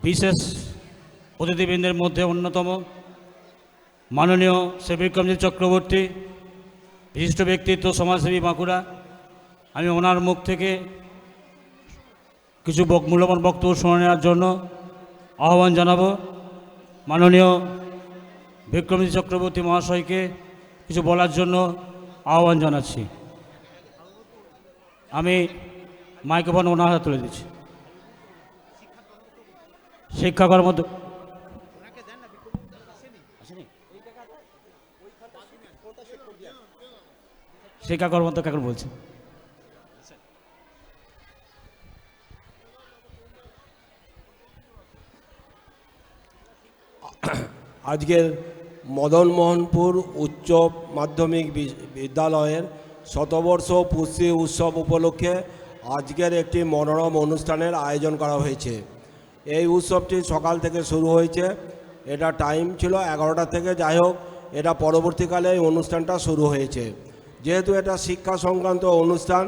বিশেষ অতিথিবৃন্দের মধ্যে অন্যতম মাননীয় শ্রী বিক্রমজিৎ চক্রবর্তী, বিশিষ্ট ব্যক্তিত্ব, সমাজসেবী বাঁকুড়া। আমি ওনার মুখ থেকে কিছু মূল্যবান বক্তব্য শুনে নেওয়ার জন্য আহ্বান জানাবো। মাননীয় বিক্রমজিৎ চক্রবর্তী মহাশয়কে কিছু বলার জন্য আহ্বান জানাচ্ছি। আমি মাইক্রোফোন ওনার হাতে তুলে দিচ্ছি। শিক্ষা কর্মদ শিক্ষা কর্মদক্ষ এখন বলছি। আজকের মদনমোহনপুর উচ্চ মাধ্যমিক বিদ্যালয়ের শতবর্ষ পূর্তি উৎসব উপলক্ষে আজকের একটি মনোরম অনুষ্ঠানের আয়োজন করা হয়েছে। এই উৎসবটি সকাল থেকে শুরু হয়েছে। এটা টাইম ছিল 11টা থেকে, যাই হোক এটা পরবর্তীকালে এই অনুষ্ঠানটা শুরু হয়েছে। যেহেতু এটা শিক্ষা সংক্রান্ত অনুষ্ঠান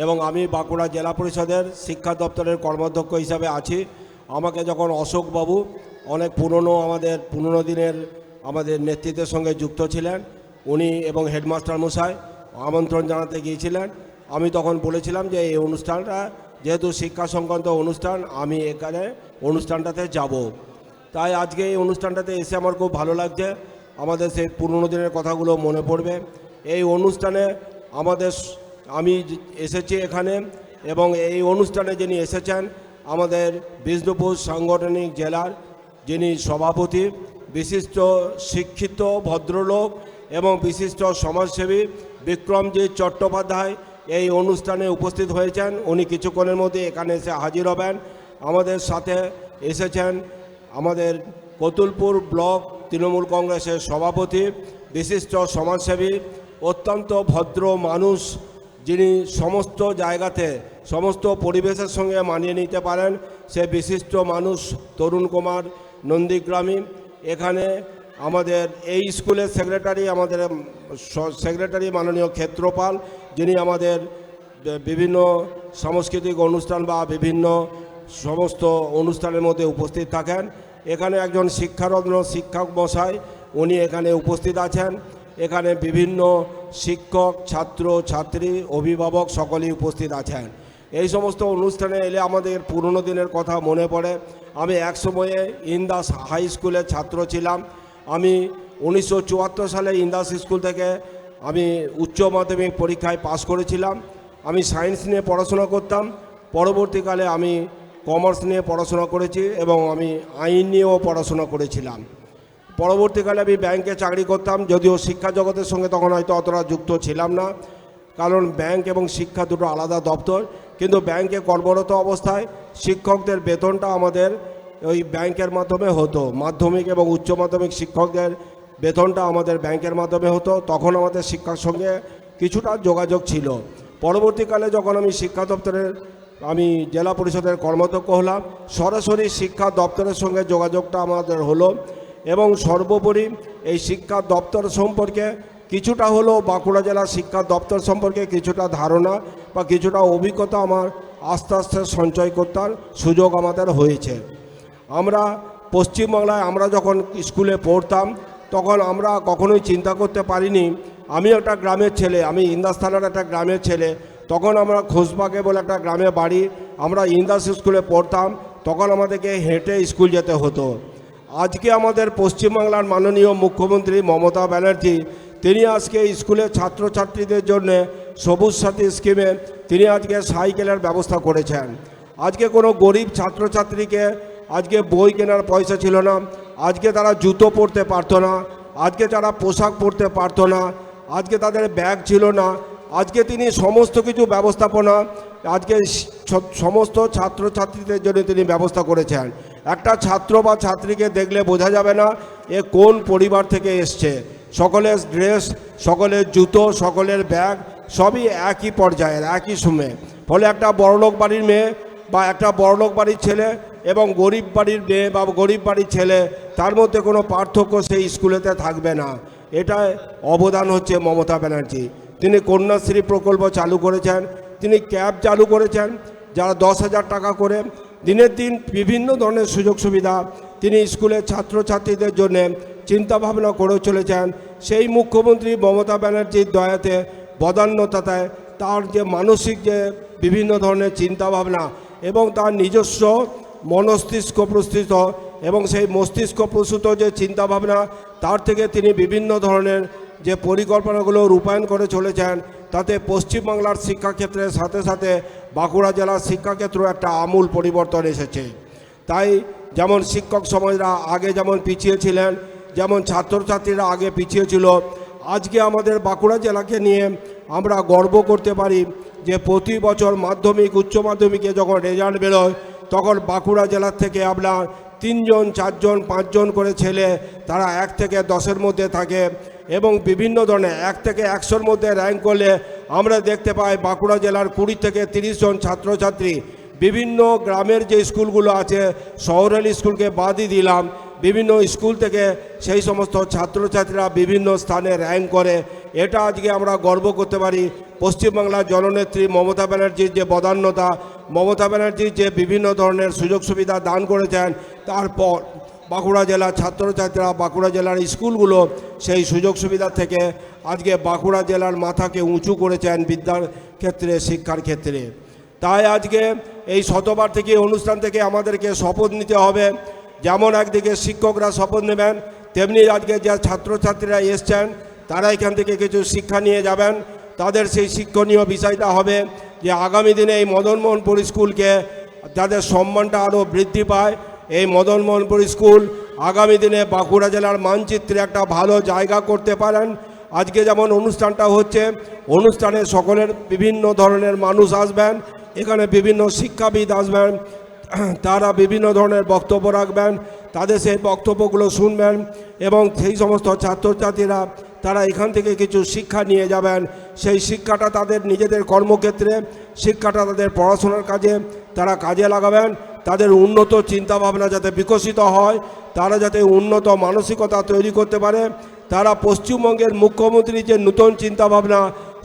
এবং আমি বাঁকুড়া জেলা পরিষদের শিক্ষা দপ্তরের কর্মাধ্যক্ষ হিসাবে আছি, আমাকে যখন অশোকবাবু অনেক পুরনো দিনের আমাদের নেতৃত্বের সঙ্গে যুক্ত ছিলেন, উনি এবং হেডমাস্টার মশাই আমন্ত্রণ জানাতে গিয়েছিলেন, আমি তখন বলেছিলাম যে এই অনুষ্ঠানটা যেহেতু শিক্ষা সংক্রান্ত অনুষ্ঠান, আমি এখানে অনুষ্ঠানটাতে যাব। তাই আজকে এই অনুষ্ঠানটাতে এসে আমার খুব ভালো লাগছে। আমাদের সেই পুরনো দিনের কথাগুলো মনে পড়বে। এই অনুষ্ঠানে আমি এসেছি এখানে, এবং এই অনুষ্ঠানে যিনি এসেছেন আমাদের বিষ্ণুপুর সাংগঠনিক জেলার যিনি সভাপতি, বিশিষ্ট শিক্ষিত ভদ্রলোক এবং বিশিষ্ট সমাজসেবী বিক্রমজিৎ চট্টোপাধ্যায় এই অনুষ্ঠানে উপস্থিত হয়েছেন। উনি কিছুক্ষণের মধ্যে এখানে এসে হাজির হবেন। আমাদের সাথে এসেছেন আমাদের কতুলপুর ব্লক তৃণমূল কংগ্রেসের সভাপতি, বিশিষ্ট সমাজসেবী, অত্যন্ত ভদ্র মানুষ, যিনি সমস্ত জায়গাতে সমস্ত পরিবেশের সঙ্গে মানিয়ে নিতে পারেন, সে বিশিষ্ট মানুষ তরুণ কুমার নন্দীগ্রামী। এখানে আমাদের এই স্কুলের সেক্রেটারি মাননীয় ক্ষেত্রপাল, যিনি আমাদের বিভিন্ন সাংস্কৃতিক অনুষ্ঠান বা বিভিন্ন সমস্ত অনুষ্ঠানের মধ্যে উপস্থিত থাকেন। এখানে একজন শিক্ষারত্ন শিক্ষক মশাই, উনি এখানে উপস্থিত আছেন। এখানে বিভিন্ন শিক্ষক, ছাত্র ছাত্রী, অভিভাবক সকলেই উপস্থিত আছেন। এই সমস্ত অনুষ্ঠানে এলে আমাদের পুরনো দিনের কথা মনে পড়ে। আমি এক সময়ে ইন্দাস হাই স্কুলের ছাত্র ছিলাম। আমি 1974 সালে ইন্দাস স্কুল থেকে আমি উচ্চ মাধ্যমিক পরীক্ষায় পাশ করেছিলাম। আমি সায়েন্স নিয়ে পড়াশোনা করতাম। পরবর্তীকালে আমি কমার্স নিয়ে পড়াশোনা করেছি এবং আমি আইন নিয়েও পড়াশোনা করেছিলাম। পরবর্তীকালে আমি ব্যাংকে চাকরি করতাম, যদিও শিক্ষা জগতের সঙ্গে তখন হয়তো অতটা যুক্ত ছিলাম না, কারণ ব্যাংক এবং শিক্ষা দুটো আলাদা দপ্তর। কিন্তু ব্যাংকে কর্মরত অবস্থায় শিক্ষকদের বেতনটা আমাদের ওই ব্যাংকের মাধ্যমে হতো। মাধ্যমিক এবং উচ্চ মাধ্যমিক শিক্ষকদের বেতনটা আমাদের ব্যাংকের মাধ্যমে হতো। তখন আমাদের শিক্ষার সঙ্গে কিছুটা যোগাযোগ ছিল। পরবর্তীকালে যখন আমি শিক্ষা দপ্তরের জেলা পরিষদের কর্মাধ্যক্ষ হলাম, সরাসরি শিক্ষা দপ্তরের সঙ্গে যোগাযোগটা আমাদের হলো। এবং সর্বোপরি এই শিক্ষা দপ্তর সম্পর্কে কিছুটা হলো বাঁকুড়া জেলা শিক্ষা দপ্তর সম্পর্কে কিছুটা ধারণা বা কিছুটা অভিজ্ঞতা আমার আস্তে আস্তে সঞ্চয় করতার সুযোগ আমাদের হয়েছে। আমরা পশ্চিমবাংলায় আমরা যখন স্কুলে পড়তাম তখন আমরা কখনোই চিন্তা করতে পারিনি, আমি একটা গ্রামের ছেলে, আমি ইন্দাস থানার একটা গ্রামের ছেলে, তখন আমরা খোসবাগে বলে একটা গ্রামে বাড়ি, আমরা ইন্দাস স্কুলে পড়তাম, তখন আমাদেরকে হেঁটে স্কুল যেতে হতো। আজকে আমাদের পশ্চিমবাংলার মাননীয় মুখ্যমন্ত্রী মমতা ব্যানার্জি তিনি আজকে স্কুলের ছাত্রছাত্রীদের জন্য সবুজ সাথী স্কিমে তিনি আজকে সাইকেলের ব্যবস্থা করেছেন। আজকে কোনো গরিব ছাত্রছাত্রীকে আজকে বই কেনার পয়সা ছিল না, আজকে তারা জুতো পরতে পারতো না, আজকে তারা পোশাক পরতে পারতো না, আজকে তাদের ব্যাগ ছিল না, আজকে তিনি সমস্ত কিছু ব্যবস্থাপনা আজকে সমস্ত ছাত্রছাত্রীদের জন্য তিনি ব্যবস্থা করেছেন। একটা ছাত্র বা ছাত্রীকে দেখলে বোঝা যাবে না এ কোন পরিবার থেকে এসছে। সকলের ড্রেস, সকলের জুতো, সকলের ব্যাগ সবই একই পর্যায়ের, একই সময়ে। ফলে একটা বড়লোক বাড়ির মেয়ে বা একটা বড়লোক বাড়ির ছেলে এবং গরিব বাড়ির মেয়ে বা গরিব বাড়ির ছেলে তার মধ্যে কোনো পার্থক্য সেই স্কুলেতে থাকবে না। এটাই অবদান হচ্ছে মমতা ব্যানার্জি। তিনি কন্যাশ্রী প্রকল্প চালু করেছেন, তিনি ক্যাব চালু করেছেন, যারা 10,000 টাকা করে দিনের দিন বিভিন্ন ধরনের সুযোগ সুবিধা তিনি স্কুলের ছাত্রছাত্রীদের জন্য চিন্তাভাবনা করে চলেছেন। সেই মুখ্যমন্ত্রী মমতা ব্যানার্জির দয়াতে বদান্যতায় তার যে মানসিক যে বিভিন্ন ধরনের চিন্তাভাবনা এবং তার নিজস্ব মস্তিষ্ক প্রস্তুত এবং সেই মস্তিষ্ক প্রসূত যে চিন্তাভাবনা তার থেকে তিনি বিভিন্ন ধরনের যে পরিকল্পনাগুলো রূপায়ণ করে চলেছেন, তাতে পশ্চিমবাংলার শিক্ষাক্ষেত্রের সাথে সাথে বাঁকুড়া জেলার শিক্ষাক্ষেত্র একটা আমূল পরিবর্তন এসেছে। তাই যেমন শিক্ষক সমাজরা আগে যেমন পিছিয়ে ছিলেন, যেমন ছাত্রছাত্রীরা আগে পিছিয়ে ছিল, আজকে আমাদের বাঁকুড়া জেলাকে নিয়ে আমরা গর্ব করতে পারি যে প্রতি বছর মাধ্যমিক উচ্চ মাধ্যমিকে যখন রেজাল্ট বেরোয় তখন বাঁকুড়া জেলার থেকে আমরা 3 জন 4 জন 5 জন করে ছেলে তারা 1 থেকে 10-এর মধ্যে থাকে এবং বিভিন্ন ধরনের 1 থেকে 100-র মধ্যে র্যাঙ্ক করলে আমরা দেখতে পাই বাঁকুড়া জেলার 20 থেকে 30 জন ছাত্রছাত্রী বিভিন্ন গ্রামের যে স্কুলগুলো আছে, শহরের স্কুলকে বাদই দিলাম, বিভিন্ন স্কুল থেকে সেই সমস্ত ছাত্রছাত্রীরা বিভিন্ন স্থানে র্যাঙ্ক করে। এটা আজকে আমরা গর্ব করতে পারি। পশ্চিমবাংলার জননেত্রী মমতা ব্যানার্জির যে বদান্যতা, মমতা ব্যানার্জির যে বিভিন্ন ধরনের সুযোগ সুবিধা দান করেছেন, তারপর বাঁকুড়া জেলার ছাত্রছাত্রীরা বাঁকুড়া জেলার স্কুলগুলো সেই সুযোগ সুবিধা থেকে আজকে বাঁকুড়া জেলার মাথাকে উঁচু করেছেন বিদ্যার ক্ষেত্রে, শিক্ষার ক্ষেত্রে। তাই আজকে এই শতবার্ষিকী অনুষ্ঠান থেকে আমাদেরকে শপথ নিতে হবে। যেমন একদিকে শিক্ষকরা শপথ নেবেন, তেমনি আজকে যে ছাত্রছাত্রীরা এসছেন তারা এখান থেকে কিছু শিক্ষা নিয়ে যাবেন। তাদের সেই শিক্ষণীয় বিষয়টা হবে যে আগামী দিনে এই মদনমোহনপুর স্কুলকে যাদের সম্মানটা আরও বৃদ্ধি পায়, এই মদনমোহনপুর স্কুল আগামী দিনে বাঁকুড়া জেলার মানচিত্রে একটা ভালো জায়গা করতে পারেন। আজকে যেমন অনুষ্ঠানটা হচ্ছে, অনুষ্ঠানে সকলের বিভিন্ন ধরনের মানুষ আসবেন, এখানে বিভিন্ন শিক্ষাবিদ আসবেন, তারা বিভিন্ন ধরনের বক্তব্য রাখবেন, তাদের সেই বক্তব্যগুলো শুনবেন এবং সেই সমস্ত ছাত্রছাত্রীরা তারা এখান থেকে কিছু শিক্ষা নিয়ে যাবেন। সেই শিক্ষাটা তাদের নিজেদের কর্মক্ষেত্রে, শিক্ষাটা তাদের পড়াশোনার কাজে তারা কাজে লাগাবেন। তাদের উন্নত চিন্তাভাবনা যাতে বিকশিত হয়, তারা যাতে উন্নত মানসিকতা তৈরি করতে পারে, তারা পশ্চিমবঙ্গের মুখ্যমন্ত্রীর যে নতুন চিন্তাভাবনা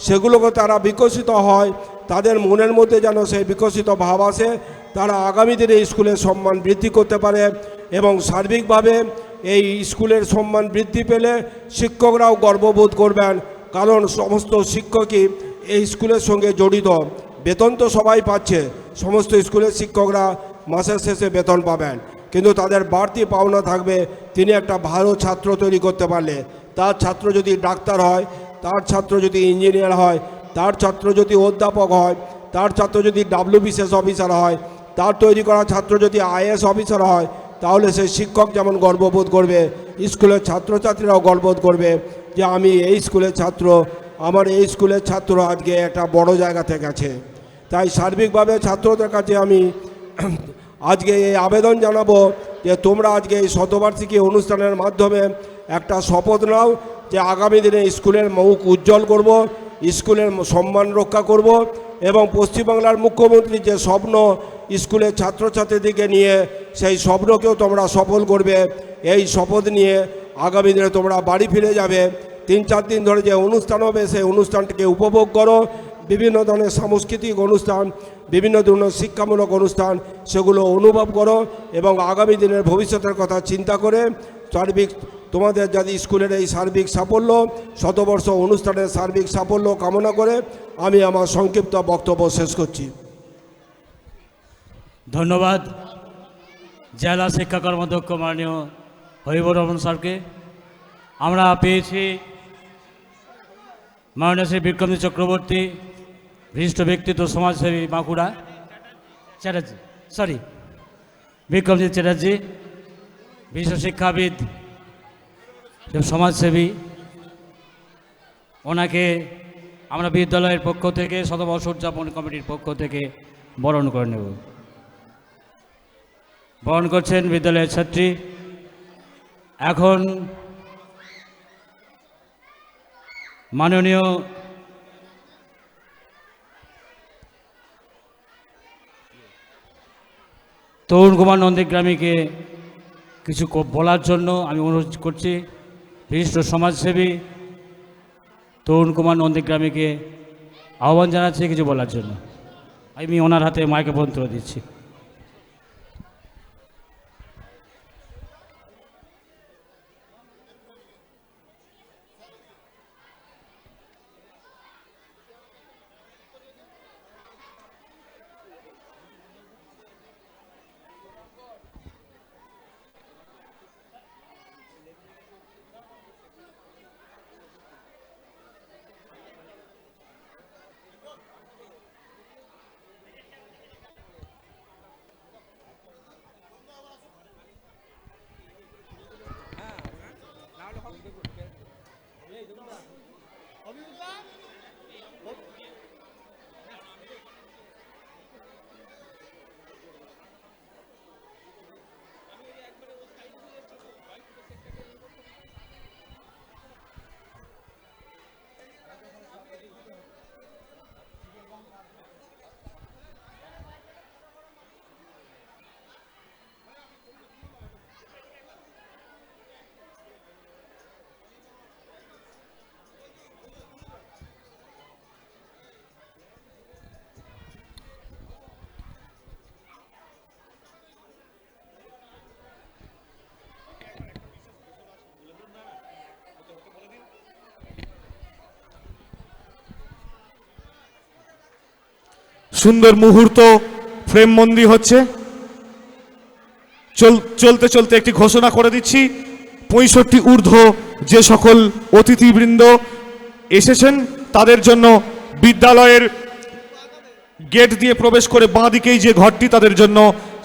সেগুলোকে তারা বিকশিত হয়, তাদের মনের মধ্যে যেন সেই বিকশিত ভাব আসে, তারা আগামী দিনে স্কুলের সম্মান বৃদ্ধি করতে পারে এবং সার্বিকভাবে এই স্কুলের সম্মান বৃদ্ধি পেলে শিক্ষকরাও গর্ববোধ করবেন। কারণ সমস্ত শিক্ষকই এই স্কুলের সঙ্গে জড়িত। বেতন তো সবাই পাচ্ছে, সমস্ত স্কুলের শিক্ষকরা মাসের শেষে বেতন পাবেন, কিন্তু তাদের বাড়তি পাওনা থাকবে তিনি একটা ভালো ছাত্র তৈরি করতে পারলে। তার ছাত্র যদি ডাক্তার হয়, তার ছাত্র যদি ইঞ্জিনিয়ার হয়, তার ছাত্র যদি অধ্যাপক হয়, তার ছাত্র যদি WBCS অফিসার হয়, তার তৈরি করা ছাত্র যদি IAS অফিসার হয়, তাহলে সেই শিক্ষক যেমন গর্ববোধ করবে, স্কুলের ছাত্রছাত্রীরাও গর্ববোধ করবে যে আমি এই স্কুলের ছাত্র, আমার এই স্কুলের ছাত্র আজকে একটা বড় জায়গাতে গেছে। তাই সার্বিকভাবে ছাত্রদের কাছে আমি আজকে এই আবেদন জানাবো যে তোমরা আজকে এই শতবার্ষিকী অনুষ্ঠানের মাধ্যমে একটা শপথ নাও যে আগামী দিনে স্কুলের মুখ উজ্জ্বল করব, স্কুলের সম্মান রক্ষা করব এবং পশ্চিমবাংলার মুখ্যমন্ত্রীর যে স্বপ্ন স্কুলের ছাত্রছাত্রীদেরকে নিয়ে, সেই স্বপ্নকেও তোমরা সফল করবে। এই শপথ নিয়ে আগামী দিনে তোমরা বাড়ি ফিরে যাবে, 3-4 দিন ধরে যে অনুষ্ঠান হবে সেই অনুষ্ঠানটিকে উপভোগ করো। বিভিন্ন ধরনের সাংস্কৃতিক অনুষ্ঠান, বিভিন্ন ধরনের শিক্ষামূলক অনুষ্ঠান, সেগুলো অনুভব করো এবং আগামী দিনের ভবিষ্যতের কথা চিন্তা করে সার্বিক তোমাদের যদি স্কুলের এই সার্বিক সাফল্য, শতবর্ষ অনুষ্ঠানের সার্বিক সাফল্য কামনা করে আমি আমার সংক্ষিপ্ত বক্তব্য শেষ করছি। ধন্যবাদ জেলা শিক্ষা কর্মাধ্যক্ষ মাননীয় হরিবর রহমান স্যারকে। আমরা পেয়েছি মাননীয় শ্রী বিক্রমজিৎ চক্রবর্তী, বিশিষ্ট ব্যক্তিত্ব সমাজসেবী বাঁকুড়া চ্যাটার্জি, বিক্রমজিৎ চ্যাটার্জি, বিশিষ্ট শিক্ষাবিদ, সমাজসেবী। ওনাকে আমরা বিদ্যালয়ের পক্ষ থেকে, শতবর্ষ উদযাপন কমিটির পক্ষ থেকে বরণ করে নেব। বরণ করছেন বিদ্যালয়ের ছাত্রী। এখন মাননীয় তরুণ কুমার নন্দীগ্রামীকে কিছু বলার জন্য আমি অনুরোধ করছি। বিশিষ্ট সমাজসেবী তরুণ কুমার নন্দীগ্রামীকে আহ্বান জানাচ্ছি কিছু বলার জন্য। আমি ওনার হাতে মাইক্রোফোন তুলে দিচ্ছি। সুন্দর মুহূর্ত ফ্রেমবন্দি হচ্ছে। চলতে চলতে একটি ঘোষণা করে দিচ্ছি, 65 ঊর্ধ্ব যে সকল অতিথিবৃন্দ এসেছেন তাদের জন্য বিদ্যালয়ের গেট দিয়ে প্রবেশ করে বাঁ দিকেই যে ঘরটি, তাদের জন্য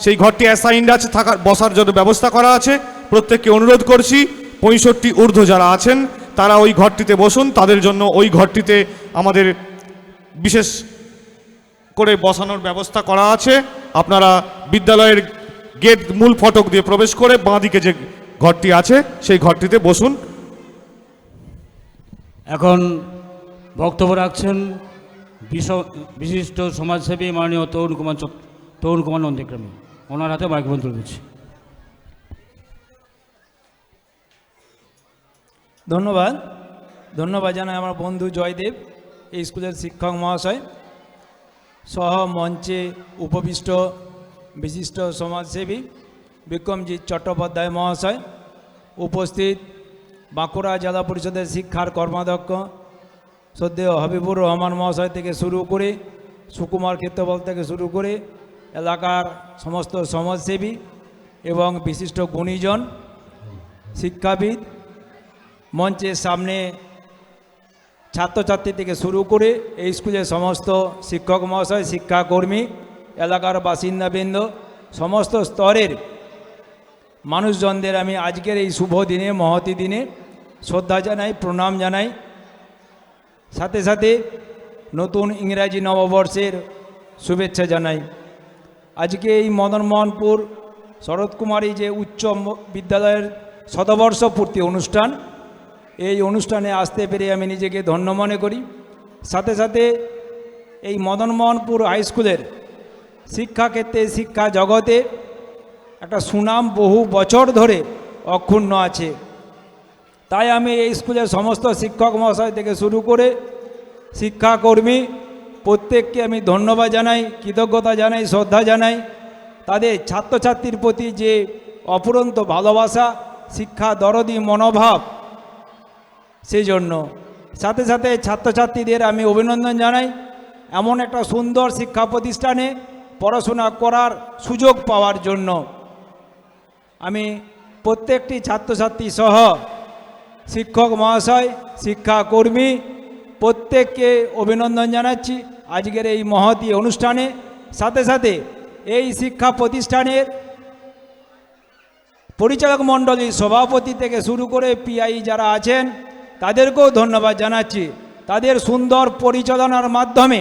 সেই ঘরটি অ্যাসাইন্ড আছে, থাকার বসার জন্য ব্যবস্থা করা আছে। প্রত্যেককে অনুরোধ করছি 65 ঊর্ধ্ব যারা আছেন তারা ওই ঘরটিতে বসুন। তাদের জন্য ওই ঘরটিতে আমাদের বিশেষ করে বসানোর ব্যবস্থা করা আছে। আপনারা বিদ্যালয়ের গেট মূল ফটক দিয়ে প্রবেশ করে বাঁ দিকে যে ঘরটি আছে সেই ঘরটিতে বসুন। এখন বক্তব্য রাখছেন বিশিষ্ট সমাজসেবী মাননীয় তরুণ কুমার নন্দীগ্রামী। ওনার হাতে মাইক্রোফোন তুলে দিচ্ছি। ধন্যবাদ জানাই আমার বন্ধু জয়দেব, এই স্কুলের শিক্ষক মহাশয় সহ মঞ্চে উপবিষ্ট বিশিষ্ট সমাজসেবী বিক্রমজিৎ চট্টোপাধ্যায় মহাশয়, উপস্থিত বাঁকুড়া জেলা পরিষদের শিক্ষার কর্মাধ্যক্ষ শ্রদ্ধেয় হাবিবুর রহমান মহাশয় থেকে শুরু করে সুকুমার ক্ষেত্রপাল থেকে শুরু করে এলাকার সমস্ত সমাজসেবী এবং বিশিষ্ট গুণীজন শিক্ষাবিদ, মঞ্চের সামনে ছাত্রছাত্রী থেকে শুরু করে এই স্কুলের সমস্ত শিক্ষক মহাশয়, শিক্ষাকর্মী, এলাকার বাসিন্দাবৃন্দ, সমস্ত স্তরের মানুষজনদের আমি আজকের এই শুভ দিনে, মহতী দিনে শ্রদ্ধা জানাই, প্রণাম জানাই। সাথে সাথে নতুন ইংরাজি নববর্ষের শুভেচ্ছা জানাই। আজকে এই মদনমোহনপুর শরৎকুমারী যে উচ্চ বিদ্যালয়ের শতবর্ষ পূর্তি অনুষ্ঠান, এই অনুষ্ঠানে আসতে পেরে আমি নিজেকে ধন্য মনে করি। সাথে সাথে এই মদনমোহনপুর হাই স্কুলের শিক্ষাক্ষেত্রে, শিক্ষা জগতে একটা সুনাম বহু বছর ধরে অক্ষুণ্ণ আছে। তাই আমি এই স্কুলের সমস্ত শিক্ষক মহাশয় থেকে শুরু করে শিক্ষাকর্মী প্রত্যেককে আমি ধন্যবাদ জানাই, কৃতজ্ঞতা জানাই, শ্রদ্ধা জানাই। তাদের ছাত্রছাত্রীর প্রতি যে অফুরন্ত ভালোবাসা, শিক্ষা দরদি মনোভাব, সেই জন্য সাথে সাথে ছাত্রছাত্রীদের আমি অভিনন্দন জানাই। এমন একটা সুন্দর শিক্ষা প্রতিষ্ঠানে পড়াশোনা করার সুযোগ পাওয়ার জন্য আমি প্রত্যেকটি ছাত্রছাত্রী সহ শিক্ষক মহাশয়, শিক্ষাকর্মী প্রত্যেককে অভিনন্দন জানাচ্ছি আজকের এই মহতী অনুষ্ঠানে। সাথে সাথে এই শিক্ষা প্রতিষ্ঠানের পরিচালক মণ্ডলীর সভাপতি থেকে শুরু করে পিআই যারা আছেন তাদেরকেও ধন্যবাদ জানাচ্ছি। তাদের সুন্দর পরিচালনার মাধ্যমে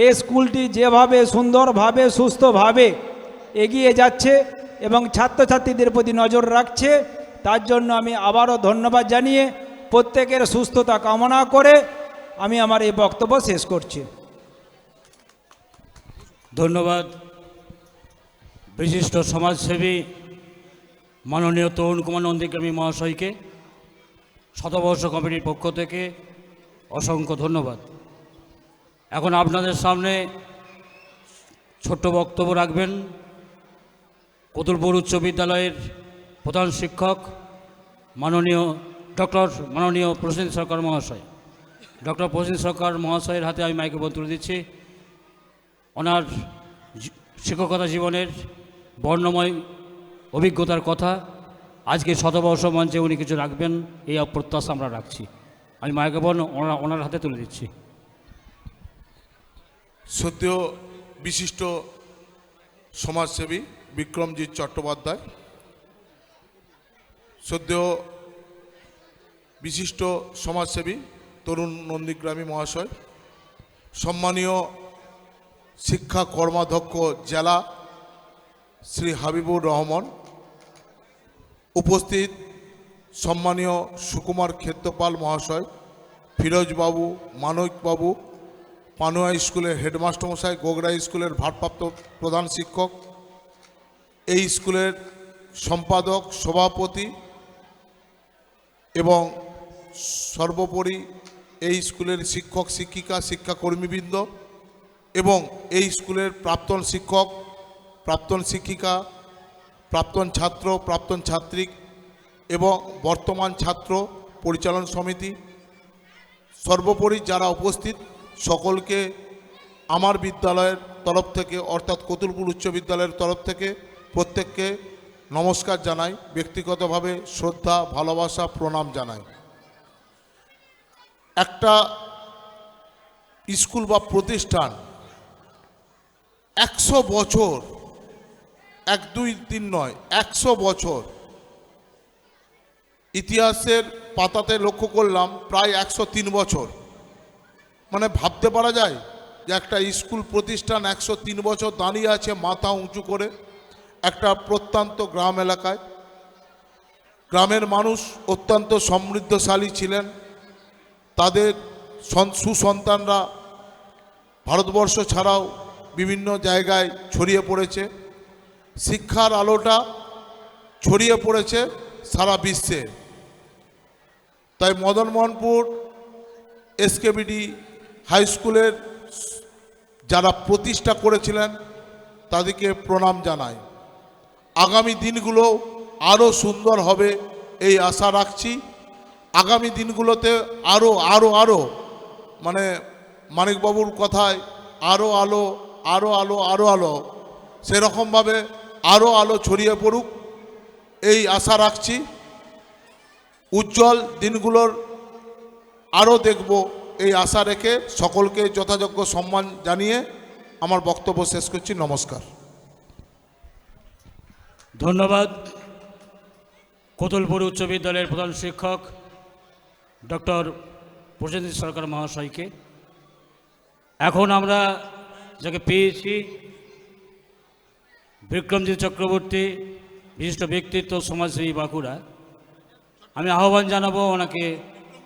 এই স্কুলটি যেভাবে সুন্দরভাবে সুস্থভাবে এগিয়ে যাচ্ছে এবং ছাত্রছাত্রীদের প্রতি নজর রাখছে, তার জন্য আমি আবারও ধন্যবাদ জানিয়ে প্রত্যেকের সুস্থতা কামনা করে আমি আমার এই বক্তব্য শেষ করছি। ধন্যবাদ বিশিষ্ট সমাজসেবী মাননীয় তরুণ কুমার নন্দীগ্রামী মহাশয়কে। শতবর্ষ কমিটির পক্ষ থেকে অসংখ্য ধন্যবাদ। এখন আপনাদের সামনে ছোট্ট বক্তব্য রাখবেন কতুলপুর উচ্চ বিদ্যালয়ের প্রধান শিক্ষক মাননীয় প্রসেনজিৎ সরকার মহাশয়। ডক্টর প্রসেনজিৎ সরকার মহাশয়ের হাতে আমি মাইক্রোফোন তুলে দিচ্ছি। ওনার শিক্ষকতা জীবনের বর্ণময় অভিজ্ঞতার কথা আজকে শতবর্ষ মঞ্চে উনি কিছু রাখবেন, এই অপ্রত্যাশা আমরা রাখছি। আমি মাইক্রোফোন ওনার হাতে তুলে দিচ্ছি। সদ্য বিশিষ্ট সমাজসেবী বিক্রমজিৎ চট্টোপাধ্যায়, সদ্য বিশিষ্ট সমাজসেবী তরুণ নন্দীগ্রামী মহাশয়, সম্মানীয় শিক্ষা কর্মাধ্যক্ষ জেলা শ্রী হাবিবুর রহমান, উপস্থিত সম্মানীয় সুকুমার ক্ষেত্রপাল মহাশয়, ফিরোজবাবু, মানবিকবাবু, পানুয়া স্কুলের হেডমাস্টার মশাই, গোগরা স্কুলের ভারপ্রাপ্ত প্রধান শিক্ষক, এই স্কুলের সম্পাদক, সভাপতি এবং সর্বোপরি এই স্কুলের শিক্ষক শিক্ষিকা, শিক্ষাকর্মীবৃন্দ এবং এই স্কুলের প্রাক্তন শিক্ষক, প্রাক্তন শিক্ষিকা, প্রাক্তন ছাত্র, প্রাক্তন ছাত্রী এবং বর্তমান ছাত্র পরিচালন সমিতি, সর্বোপরি যারা উপস্থিত সকলকে আমার বিদ্যালয়ের তরফ থেকে অর্থাৎ কতুলপুর উচ্চ বিদ্যালয়ের তরফ থেকে প্রত্যেককে নমস্কার জানাই, ব্যক্তিগতভাবে শ্রদ্ধা, ভালোবাসা, প্রণাম জানাই। একটা স্কুল বা প্রতিষ্ঠান 100 বছর, 1, 2, 3 নয়, 100 বছর ইতিহাসের পাতাতে লক্ষ্য করলাম প্রায় 103 বছর। মানে ভাবতে পারা যায় যে একটা স্কুল প্রতিষ্ঠান 103 বছর দাঁড়িয়ে আছে মাথা উঁচু করে একটা প্রত্যন্ত গ্রাম এলাকায়। গ্রামের মানুষ অত্যন্ত সমৃদ্ধশালী ছিলেন, তাদের সুসন্তানরা ভারতবর্ষ ছাড়াও বিভিন্ন জায়গায় ছড়িয়ে পড়েছে, শিক্ষার আলোটা ছড়িয়ে পড়েছে সারা বিশ্বে। তাই মদনমোহনপুর এসকেবিডি হাই স্কুলের যারা প্রতিষ্ঠা করেছিলেন তাদেরকে প্রণাম জানাই। আগামী দিনগুলো আরও সুন্দর হবে এই আশা রাখছি। আগামী দিনগুলোতে আরও মানে মানিকবাবুর কথায় আরও আলো, আরও আলো, আরও আলো, সেরকমভাবে আরও আলো ছড়িয়ে পড়ুক এই আশা রাখছি। উজ্জ্বল দিনগুলোর আরও দেখব এই আশা রেখে সকলকে যথাযোগ্য সম্মান জানিয়ে আমার বক্তব্য শেষ করছি। নমস্কার। ধন্যবাদ কতুলপুর উচ্চ বিদ্যালয়ের প্রধান শিক্ষক ডক্টর প্রসেনজিৎ সরকার মহাশয়কে। এখন আমরা যাকে পেয়েছি বিক্রমজিৎ চক্রবর্তী, বিশিষ্ট ব্যক্তিত্ব, সমাজসেবী বাঁকুড়া, আমি আহ্বান জানাবো ওনাকে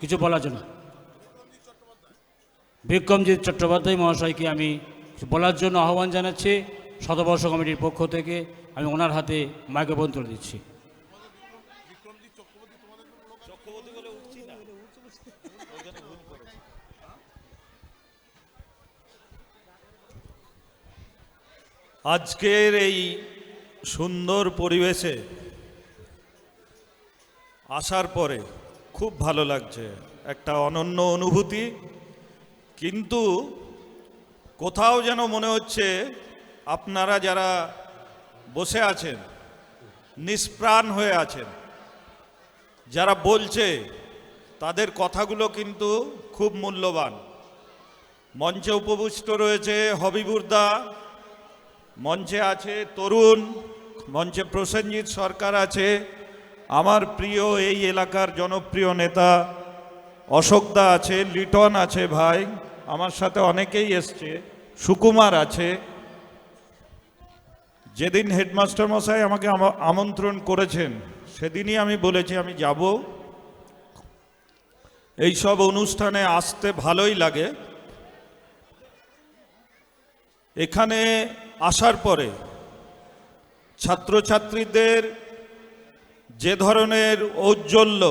কিছু বলার জন্য। বিক্রমজিৎ চট্টোপাধ্যায় মহাশয়কে আমি বলার জন্য আহ্বান জানাচ্ছি। শতবর্ষ কমিটির পক্ষ থেকে আমি ওনার হাতে মাইক্রোফোন তুলে দিচ্ছি। আজকের এই সুন্দর পরিবেশে আসার পরে খুব ভালো লাগছে, একটা অনন্য অনুভূতি। কিন্তু কোথাও যেন মনে হচ্ছে আপনারা যারা বসে আছেন নিষ্প্রাণ হয়ে আছেন, যারা বলছে তাদের কথাগুলো কিন্তু খুব মূল্যবান। মঞ্চে উপবিষ্ট রয়েছে হবিবুরদা, মঞ্চে আছে তরুণ, মঞ্চে প্রসেনজিৎ সরকার আছে, আমার প্রিয় এই এলাকার জনপ্রিয় নেতা অশোকদা আছে, লিটন আছে ভাই, আমার সাথে অনেকেই এসছে, সুকুমার আছে। যেদিন হেডমাস্টার মশাই আমাকে আমন্ত্রণ করেছেন সেদিনই আমি বলেছি আমি যাব। এইসব অনুষ্ঠানে আসতে ভালোই লাগে। এখানে আসার পরে ছাত্রছাত্রীদের যে ধরনের ঔজ্জ্বল্য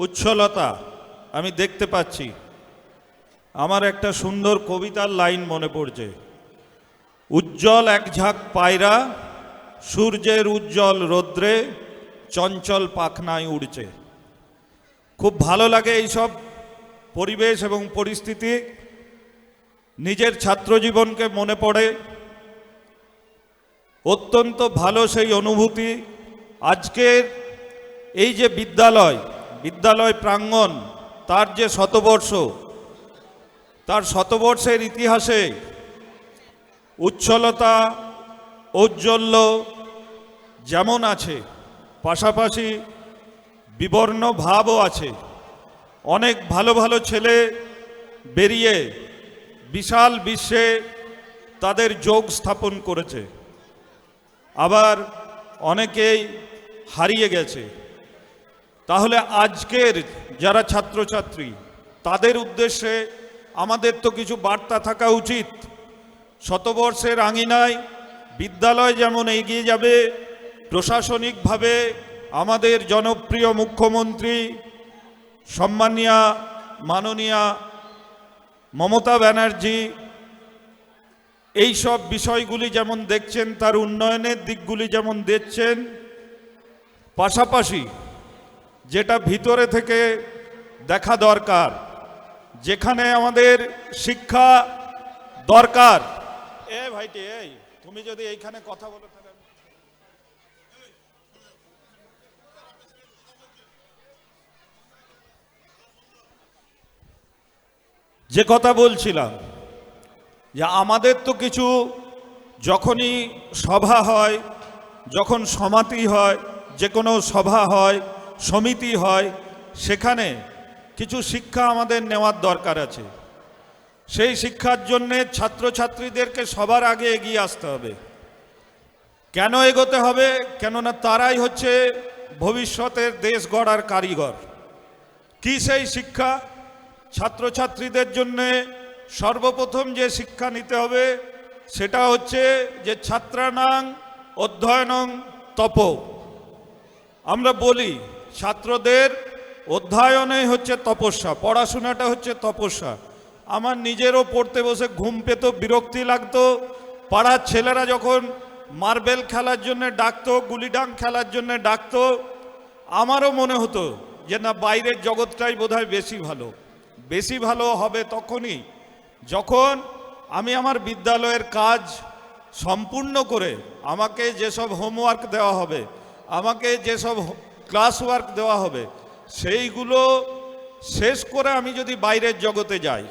উচ্ছলতা আমি দেখতে পাচ্ছি, আমার একটা সুন্দর কবিতার লাইন মনে পড়ছে, উজ্জ্বল এক ঝাঁক পায়রা সূর্যের উজ্জ্বল রৌদ্রে চঞ্চল পাখনায় উড়ছে। খুব ভালো লাগে এইসব পরিবেশ এবং পরিস্থিতি, নিজের ছাত্রজীবনকে মনে পড়ে, অত্যন্ত ভালো সেই অনুভূতি। আজকের এই যে বিদ্যালয় প্রাঙ্গণ, তার যে শতবর্ষ, তার শতবর্ষের ইতিহাসে উচ্ছলতা ঔজ্জ্বল্য যেমন আছে, পাশাপাশি বিবর্ণ ভাবও আছে। অনেক ভালো ভালো ছেলে বেরিয়ে বিশাল বিশ্বে তাদের যোগ স্থাপন করেছে, আবার অনেকেই হারিয়ে গেছে। তাহলে আজকের যারা ছাত্রছাত্রী, তাদের উদ্দেশ্যে আমাদের তো কিছু বার্তা থাকা উচিত। শতবর্ষের আঙিনায় বিদ্যালয় যেমন এগিয়ে যাবে, প্রশাসনিকভাবে আমাদের জনপ্রিয় মুখ্যমন্ত্রী সম্মানীয়া মাননীয়া মমতা ব্যানার্জি এই সব বিষয়গুলি যেমন দেখছেন, তার উন্নয়নের দিকগুলি যেমন দেখছেন, পাশাপাশি যেটা ভিতরে থেকে দেখা দরকার, যেখানে আমাদের শিক্ষা দরকার। ভাইটি, তুমি যদি এইখানে কথা বলো তাহলে যে কথা বলছিলাম, যে আমাদের তো কিছু যখনই সভা হয়, যখন সমাতি হয়, যে কোনো সভা হয়, সমিতি হয়, সেখানে কিছু শিক্ষা আমাদের নেওয়ার দরকার আছে। সেই শিক্ষার জন্যে ছাত্রছাত্রীদেরকে সবার আগে এগিয়ে আসতে হবে। কেন এগোতে হবে? কেননা তারাই হচ্ছে ভবিষ্যতের দেশ গড়ার কারিগর। কি সেই শিক্ষা? ছাত্রছাত্রীদের জন্যে সর্বপ্রথম যে শিক্ষা নিতে হবে সেটা হচ্ছে যে ছাত্রানাং অধ্যয়নং তপ। আমরা বলি ছাত্রদের অধ্যয়নে হচ্ছে তপস্যা, পড়াশোনাটা হচ্ছে তপস্যা। আমার নিজেরও পড়তে বসে ঘুম পেত, বিরক্তি লাগতো। পাড়ার ছেলেরা যখন মার্বেল খেলার জন্য ডাকতো, গুলিডাং খেলার জন্য ডাকতো, আমারও মনে হতো যে না, বাইরের জগৎটাই বোধহয় বেশি ভালো হবে তখনই যখন আমি আমার বিদ্যালয়ের কাজ সম্পূর্ণ করে, আমাকে যেসব হোমওয়ার্ক দেওয়া হবে, আমাকে যেসব ক্লাস ওয়ার্ক দেওয়া হবে, সেইগুলো শেষ করে আমি যদি বাইরের জগতে যাই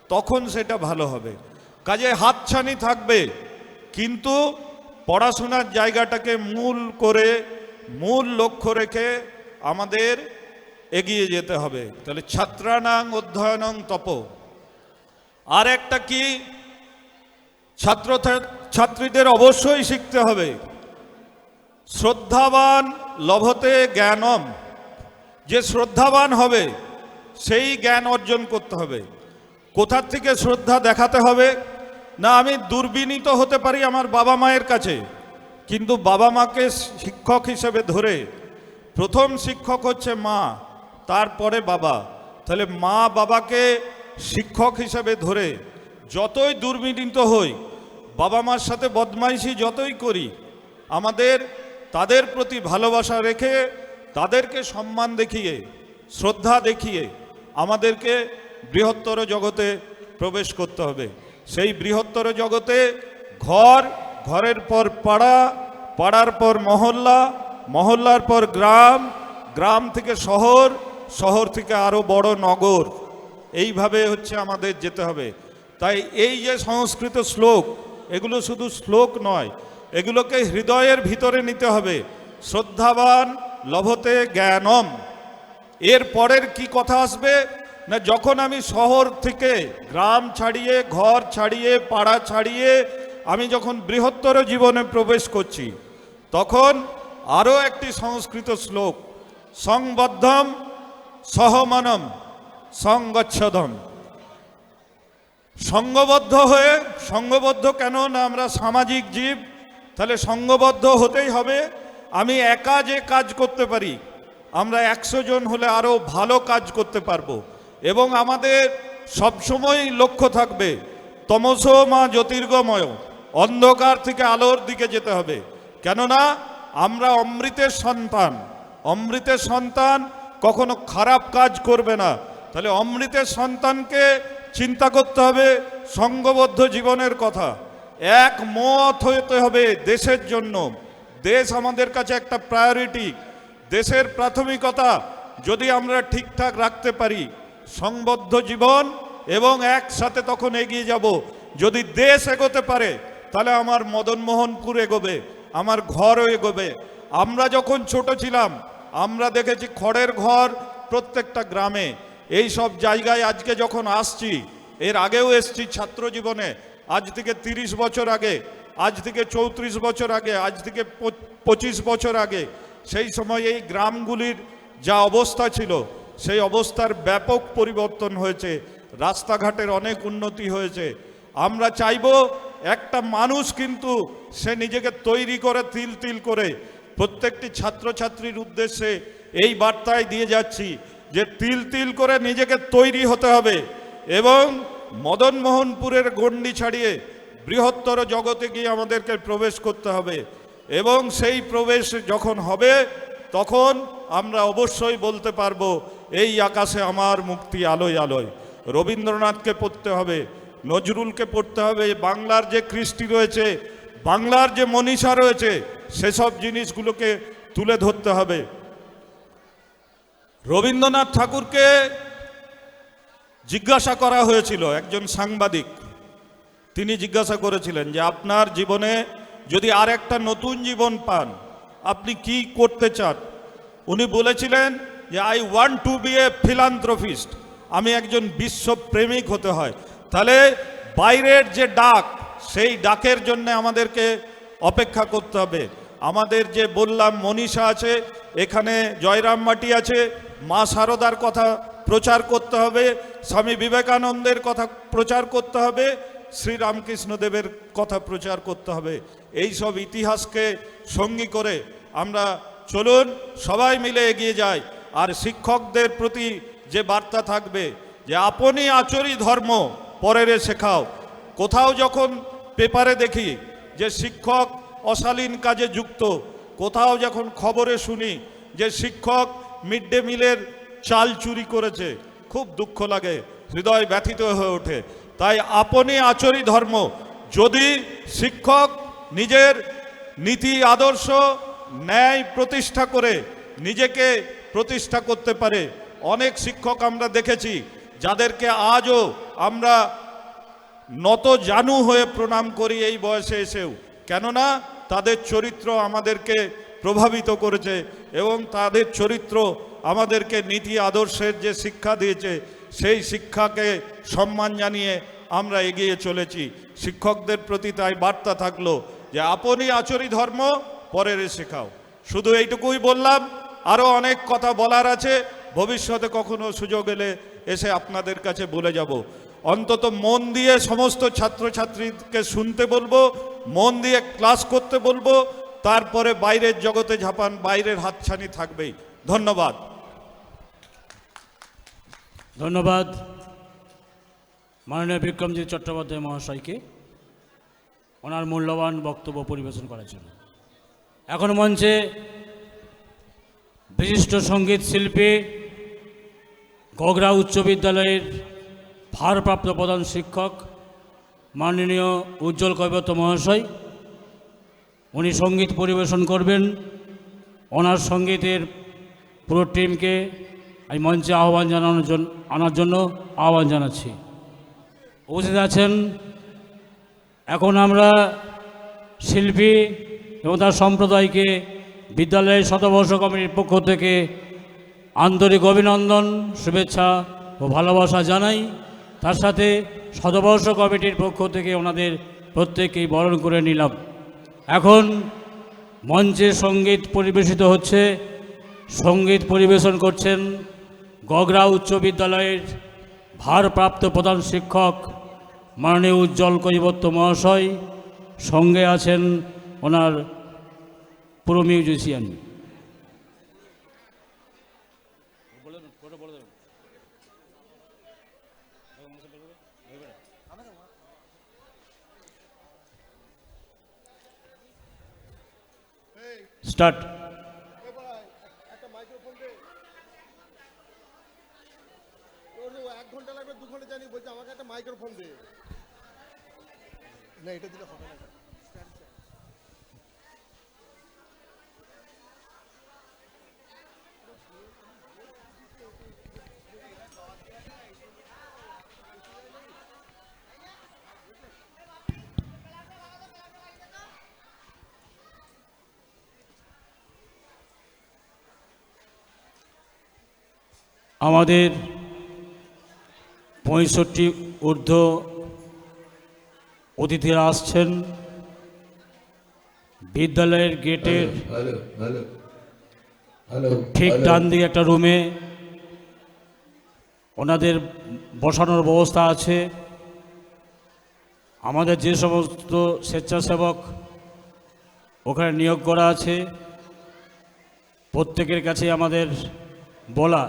তখন সেটা ভালো হবে। কাজে হাতছানি থাকবে, কিন্তু পড়াশোনার জায়গাটাকে মূল লক্ষ্য রেখে আমাদের এগিয়ে যেতে হবে। তাহলে ছাত্রানাং অধ্যয়নং তপ। আর একটা কি, ছাত্রীদের অবশ্যই শিখতে হবে শ্রদ্ধাবান লভতে জ্ঞানম। যে শ্রদ্ধাবান হবে সেই জ্ঞান অর্জন করতে হবে। কোথার থেকে শ্রদ্ধা দেখাতে হবে? না, আমি দুর্বিনীত হতে পারি আমার বাবা মায়ের কাছে, কিন্তু বাবা মাকে শিক্ষক হিসেবে ধরে, প্রথম শিক্ষক হচ্ছে মা, তারপরে বাবা। তাহলে মা বাবাকে শিক্ষক হিসেবে ধরে যতই দুর্বিনীত হই, বাবা মার সাথে বদমাইশি যতই করি, আমাদের তাদের প্রতি ভালোবাসা রেখে, তাদেরকে সম্মান দেখিয়ে, শ্রদ্ধা দেখিয়ে আমাদেরকে বৃহত্তর জগতে প্রবেশ করতে হবে। সেই বৃহত্তর জগতে ঘর, ঘরের পর পাড়া, পাড়ার পর মহল্লা, মহল্লার পর গ্রাম, গ্রাম থেকে শহর, শহর থেকে আরও বড় নগর, এইভাবে হচ্ছে আমাদের যেতে হবে। তাই এই যে সংস্কৃত শ্লোক, এগুলো শুধু শ্লোক নয়, এগুলোকে হৃদয়ের ভিতরে নিতে হবে। শ্রদ্ধাবান লভতে জ্ঞানম। এর পরের কি কথা আসবে না, যখন আমি শহর থেকে, গ্রাম ছাড়িয়ে, ঘর ছাড়িয়ে, পাড়া ছাড়িয়ে আমি যখন বৃহত্তর জীবনে প্রবেশ করছি, তখন আরও একটি সংস্কৃত শ্লোক, সংবদ্ধম সহমানম সংগচ্ছদম। সঙ্গবদ্ধ হয়ে, সঙ্গবদ্ধ কেন না আমরা সামাজিক জীব, তাহলে সঙ্গবদ্ধ হতেই হবে। আমি একা যে কাজ করতে পারি, আমরা 100 জন হলে আরও ভালো কাজ করতে পারবো। এবং আমাদের সবসময় লক্ষ্য থাকবে তমস মা জ্যোতির্গময়, অন্ধকার থেকে আলোর দিকে যেতে হবে। কেননা আমরা অমৃতের সন্তান, অমৃতের সন্তান কখনো খারাপ কাজ করবে না। তাহলে অমৃতের সন্তানকে চিন্তা করতে হবে সঙ্গবদ্ধ জীবনের কথা। এক মত হতে হবে দেশের জন্য। দেশ আমাদের কাছে একটা প্রায়োরিটি, দেশের প্রাথমিকতা যদি আমরা ঠিকঠাক রাখতে পারি, সংবদ্ধ জীবন এবং একসাথে তখন এগিয়ে যাব। যদি দেশ এগোতে পারে তাহলে আমার মদনমোহনপুর এগোবে, আমার ঘরও এগোবে। আমরা যখন ছোট ছিলাম আমরা দেখেছি খড়ের ঘর প্রত্যেকটা গ্রামে। এই সব জায়গায় আজকে যখন আসছি, এর আগেও এসছি ছাত্র জীবনে, আজ থেকে 30 বছর আগে, আজ থেকে 34 বছর আগে, আজ থেকে 25 বছর আগে, সেই সময় এই গ্রামগুলির যা অবস্থা ছিল সেই অবস্থার ব্যাপক পরিবর্তন হয়েছে, রাস্তাঘাটের অনেক উন্নতি হয়েছে। আমরা চাইব একটা মানুষ কিন্তু সে নিজেকে তৈরি করে তিল তিল করে, প্রত্যেকটি ছাত্রছাত্রীর উদ্দেশ্যে এই বার্তায় দিয়ে যাচ্ছি যে তিল তিল করে নিজেকে তৈরি হতে হবে এবং মদনমোহনপুরের গণ্ডি ছাড়িয়ে বৃহত্তর জগতে গিয়ে আমাদেরকে প্রবেশ করতে হবে। এবং সেই প্রবেশ যখন হবে তখন আমরা অবশ্যই বলতে পারবো এই আকাশে আমার মুক্তি আলোয় আলোয়। রবীন্দ্রনাথকে পড়তে হবে, নজরুলকে পড়তে হবে, বাংলার যে কৃষ্টি রয়েছে, বাংলার যে মনীষা রয়েছে, সেসব জিনিসগুলোকে তুলে ধরতে হবে। রবীন্দ্রনাথ ঠাকুরকে জিজ্ঞাসা করা হয়েছিল, একজন সাংবাদিক তিনি জিজ্ঞাসা করেছিলেন যে আপনার জীবনে যদি আর একটা নতুন জীবন পান আপনি কি করতে চান? উনি বলেছিলেন যে I want to be a philanthropist, আমি একজন বিশ্বপ্রেমিক হতে হয়। তাহলে বাইরের যে ডাক, সেই ডাকের জন্য আমাদেরকে অপেক্ষা করতে হবে। আমাদের যে বললাম মনীষা আছে, এখানে জয়রাম মাটি আছে, মা শারদার কথা প্রচার করতে হবে, স্বামী বিবেকানন্দের কথা প্রচার করতে হবে, শ্রীরামকৃষ্ণদেবের কথা প্রচার করতে হবে। এই সব ইতিহাসকে সঙ্গী করে আমরা চলুন সবাই মিলে এগিয়ে যাই। আর শিক্ষকদের প্রতি যে বার্তা থাকবে যে আপনি আচরি ধর্ম পরের শেখাও। কোথাও যখন পেপারে দেখি যে শিক্ষক অশালীন কাজে যুক্ত, কোথাও যখন খবরে শুনি যে শিক্ষক মিড ডে মিলের চাল চুরি করেছে, খুব দুঃখ লাগে, হৃদয় ব্যথিত হয়ে ওঠে। তাই আপনি আচরি ধর্ম, যদি শিক্ষক নিজের নীতি আদর্শ ন্যায় প্রতিষ্ঠা করে নিজেকে প্রতিষ্ঠা করতে পারে, অনেক শিক্ষক আমরা দেখেছি যাদেরকে আজও আমরা নত জানু হয়ে প্রণাম করি এই বয়সে এসেও, কেননা তাদের চরিত্র আমাদেরকে প্রভাবিত করেছে এবং তাদের চরিত্র আমাদেরকে নীতি আদর্শের যে শিক্ষা দিয়েছে সেই শিক্ষাকে সম্মান জানিয়ে আমরা এগিয়ে চলেছি। শিক্ষকদের প্রতি তাই বার্তা থাকলো যে আপনি আচরি ধর্ম পরের শেখাও। শুধু এইটুকুই বললাম, আরও অনেক কথা বলার আছে, ভবিষ্যতে কখনো সুযোগ এলে এসে আপনাদের কাছে বলে যাব। অন্তত মন দিয়ে সমস্ত ছাত্রছাত্রীকে শুনতে বলবো, মন দিয়ে ক্লাস করতে বলবো, তারপরে বাইরের জগতে ঝাঁপান, বাইরের হাতছানি থাকবেই। ধন্যবাদ। ধন্যবাদ মাননীয় বিক্রমজিৎ চট্টোপাধ্যায় মহাশয়কে। ওনার মূল্যবান বক্তব্য পরিবেশন করার জন্য। এখন মঞ্চে বিশিষ্ট সঙ্গীত শিল্পী গগরা উচ্চ বিদ্যালয়ের ভারপ্রাপ্ত প্রধান শিক্ষক মাননীয় উজ্জ্বল কৈবর্ত মহাশয়, উনি সঙ্গীত পরিবেশন করবেন। ওনার সঙ্গীতের পুরো টিমকে আমি মঞ্চে আনার জন্য আহ্বান জানাচ্ছি। উপস্থিত আছেন এখন আমরা শিল্পী এবং তার সম্প্রদায়কে বিদ্যালয়ের শতবর্ষ কমিটির পক্ষ থেকে আন্তরিক অভিনন্দন, শুভেচ্ছা ও ভালোবাসা জানাই। তার সাথে শতবর্ষ কমিটির পক্ষ থেকে ওনাদের প্রত্যেককেই বরণ করে নিলাম। এখন মঞ্চে সঙ্গীত পরিবেশিত হচ্ছে। সঙ্গীত পরিবেশন করছেন গগরা উচ্চ বিদ্যালয়ের ভারপ্রাপ্ত প্রধান শিক্ষক মাননীয় উজ্জ্বল কৈবর্ত মহাশয়, সঙ্গে আছেন ওনার পুরো মিউজিশিয়ান। স্টার্ট। একটা মাইক্রোফোন দে। ওর 1 ঘন্টা লাগবে, 2 ঘন্টা জানি বলছে, আমাকে একটা মাইক্রোফোন দে। না, এটা দিলে হবে না। আমাদের 65 ঊর্ধ্ব অতিথিরা আসছেন। বিদ্যালয়ের গেটের ঠিক ডান দিকে একটা রুমে ওনাদের বসানোর ব্যবস্থা আছে। আমাদের যে সমস্ত স্বেচ্ছাসেবক ওখানে নিয়োগ করা আছে, প্রত্যেকের কাছে আমাদের বলা,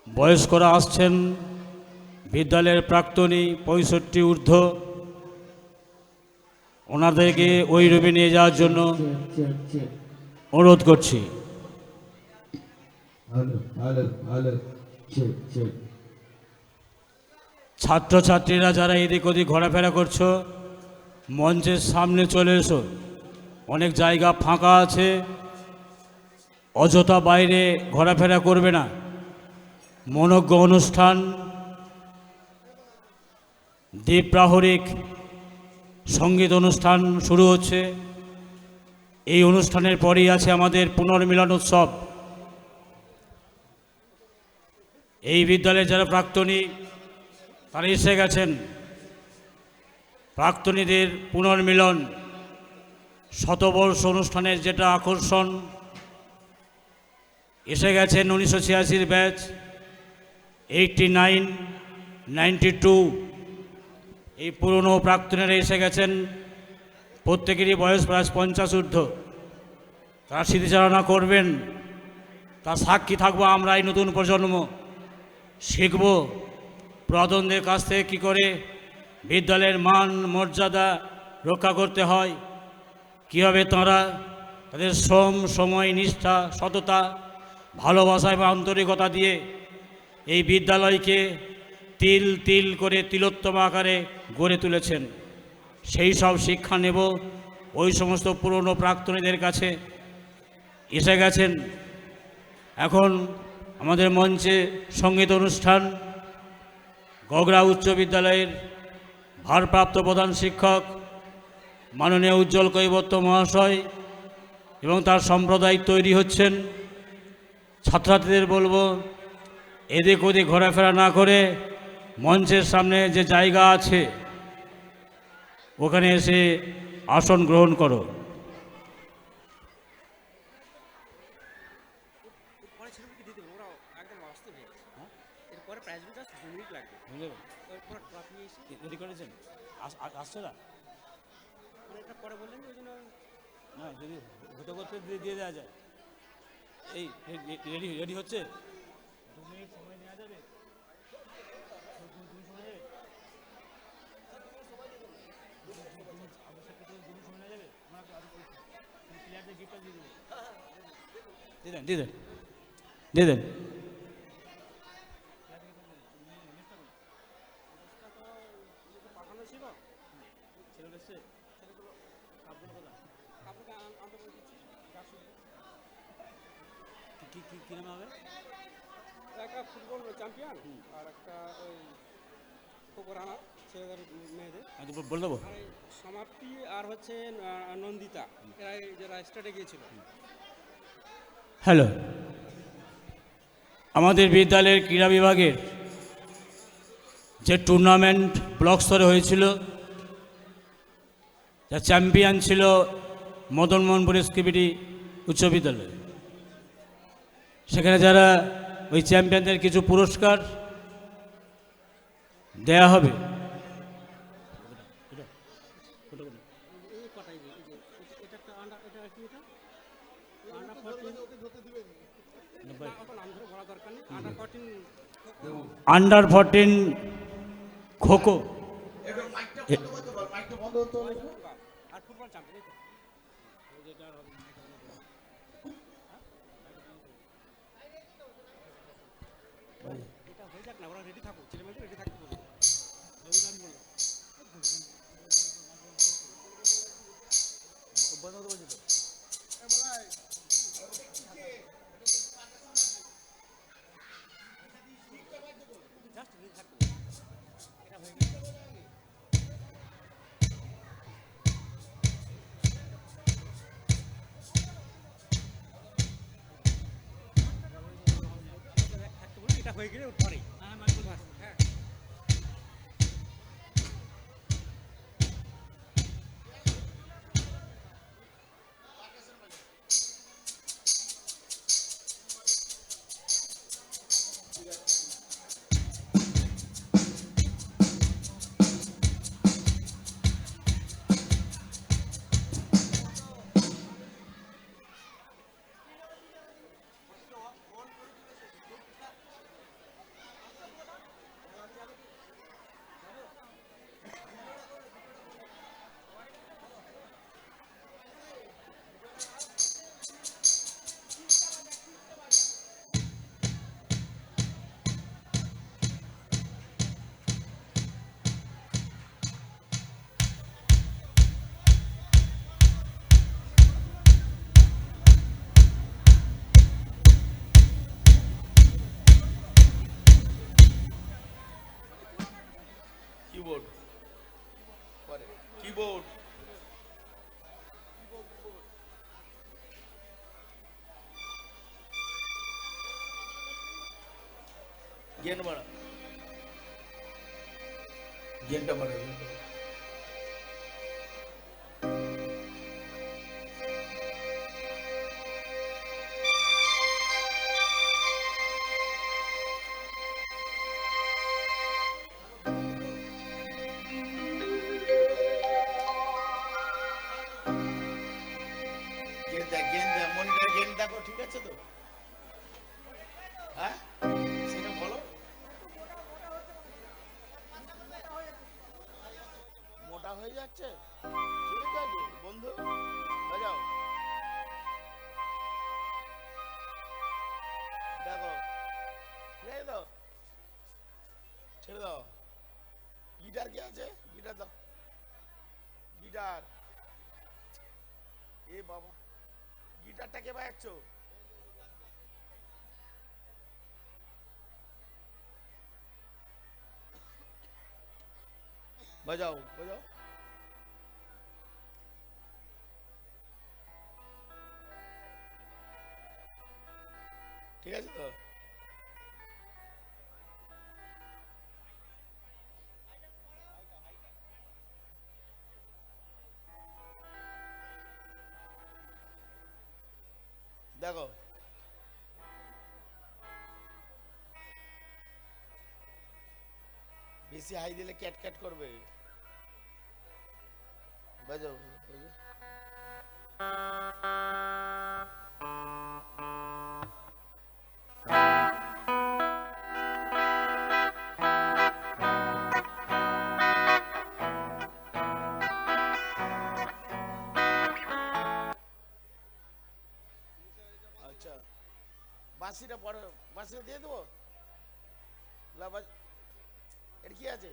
বয়স্করা আসছেন, বিদ্যালয়ের প্রাক্তনী 65 ঊর্ধ্ব, ওনাদেরকে ওই রুমে নিয়ে যাওয়ার জন্য অনুরোধ করছি। ছাত্রছাত্রীরা যারা এদিক ওদিক ঘোরাফেরা করছো, মঞ্চের সামনে চলে এসো। অনেক জায়গা ফাঁকা আছে, অযথা বাইরে ঘোরাফেরা করবে না। মনোজ্ঞ অনুষ্ঠান দ্বীপ্রাহরিক সঙ্গীত অনুষ্ঠান শুরু হচ্ছে। এই অনুষ্ঠানের পরেই আছে আমাদের পুনর্মিলন উৎসব। এই বিদ্যালয়ে যারা প্রাক্তনী তারা এসে গেছেন। প্রাক্তনীদের পুনর্মিলন শতবর্ষ অনুষ্ঠানের যেটা আকর্ষণ, এসে গেছেন 1986 ব্যাচ, 89, 92, এই পুরনো প্রাক্তনীরা এসে গেছেন। প্রত্যেকেরই বয়স প্রায় 50 ঊর্ধ্ব। তারা স্মৃতিচারণা করবেন, তার সাক্ষী থাকবো আমরা। এই নতুন প্রজন্ম শিখব পুরাতনদের কাছ থেকে কী করে বিদ্যালয়ের মান মর্যাদা রক্ষা করতে হয়, কীভাবে তাঁরা তাদের শ্রম, সময়, নিষ্ঠা, সততা, ভালোবাসা এবং আন্তরিকতা দিয়ে এই বিদ্যালয়কে তিল তিল করে তিলোত্তম আকারে গড়ে তুলেছেন। সেই সব শিক্ষা নেব ওই সমস্ত পুরনো প্রাক্তনীদের কাছে। এসে গেছেন এখন আমাদের মঞ্চে সঙ্গীত অনুষ্ঠান গগরা উচ্চ বিদ্যালয়ের ভারপ্রাপ্ত প্রধান শিক্ষক মাননীয় উজ্জ্বল কৈবর্ত মহাশয় এবং তার সম্প্রদায় তৈরি হচ্ছেন। ছাত্রছাত্রীদের বলবো, এদিক ওদিক ঘোরাফেরা না করে মঞ্চের সামনে যে জায়গা আছে ওখানে এসে আসন গ্রহণ করো। আসছে না, না যদি হতে করতে দিয়ে দেওয়া যায়। এই রেডি হচ্ছে, 2 মিনিট সময় নেওয়া যাবে? 2 মিনিট সময় যাবে? দিয়ে দেন দিয়ে দেন। কি নাম হবে? একটা ফুটবল চ্যাম্পিয়ন আর একটা ওই কোকরানা ছেলেদের মেয়েদের বলে দেবো। আর এই সমাপ্তি আর হচ্ছে নন্দিতা এরা যারা স্টার্টে গিয়েছিল। হ্যালো, আমাদের বিদ্যালয়ের ক্রীড়া বিভাগের যে টুর্নামেন্ট ব্লক স্তরে হয়েছিল, যার চ্যাম্পিয়ন ছিল মদনমোহনপুর এসকেবিডি উচ্চ বিদ্যালয়। সেখানে যারা ওই চ্যাম্পিয়নদের কিছু পুরস্কার দেয়া হবে। আন্ডার 14 খোখো আর ফুটবল চ্যাম্পিয়ন এটা হয়ে যাক না, ওরা রেডি থাকুক, ছেলেমেয়েদের রেডি থাকতে বলবো। এটা হয়ে গেলে পরে হ্যাঁ কিবোর্ড কিবোর্ড গেন বাড়া গেনটা বাড়া মনিটর গেম দেখো, ঠিক আছে তো? হ্যাঁ সেটা বলো। মোটা হয়ে যাচ্ছে, ঠিক আছে বন্ধু, বাজাও দেখো, ঠিক আছে তো? ছেড়ে দাও। গিটার কে আছে? গিটার দাও, গিটার। এ বাবা, গিটারটা কে বাজাচ্ছ? বাজাও বাজাও। ঠিক আছে তো? দেখো বেশি হাই দিলে ক্যাট ক্যাট করবে। বাজাও বাজাও। বাসিটা পরে বাসিটা দিয়ে দেবো এটা কি আছে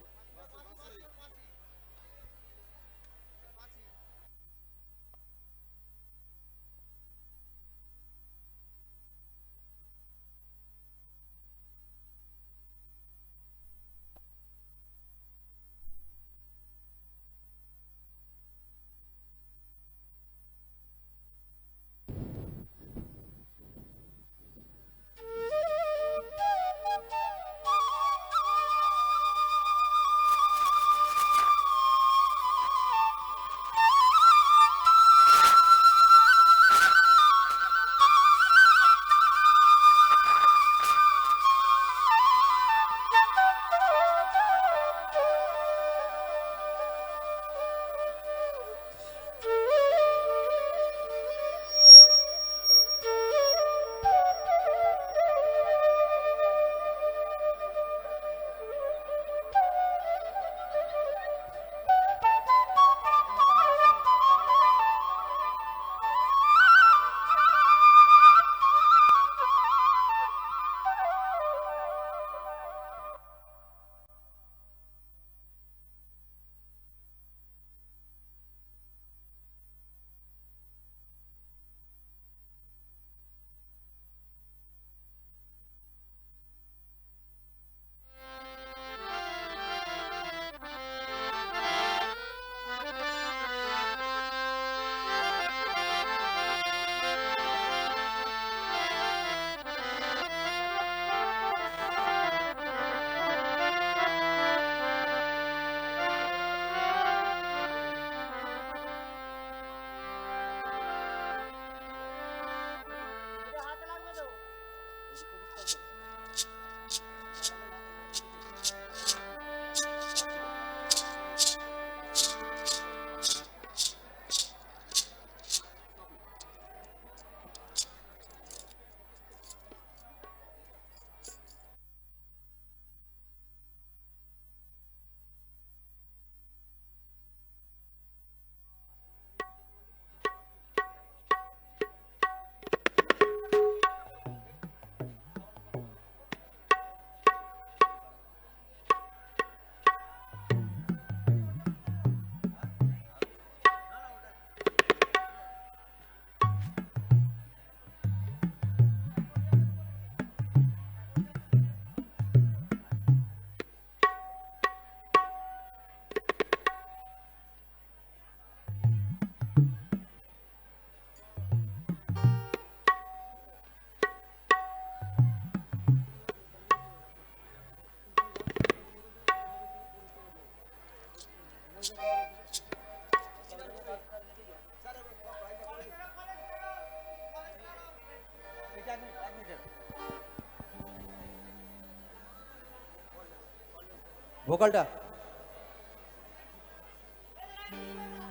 ভোকালটা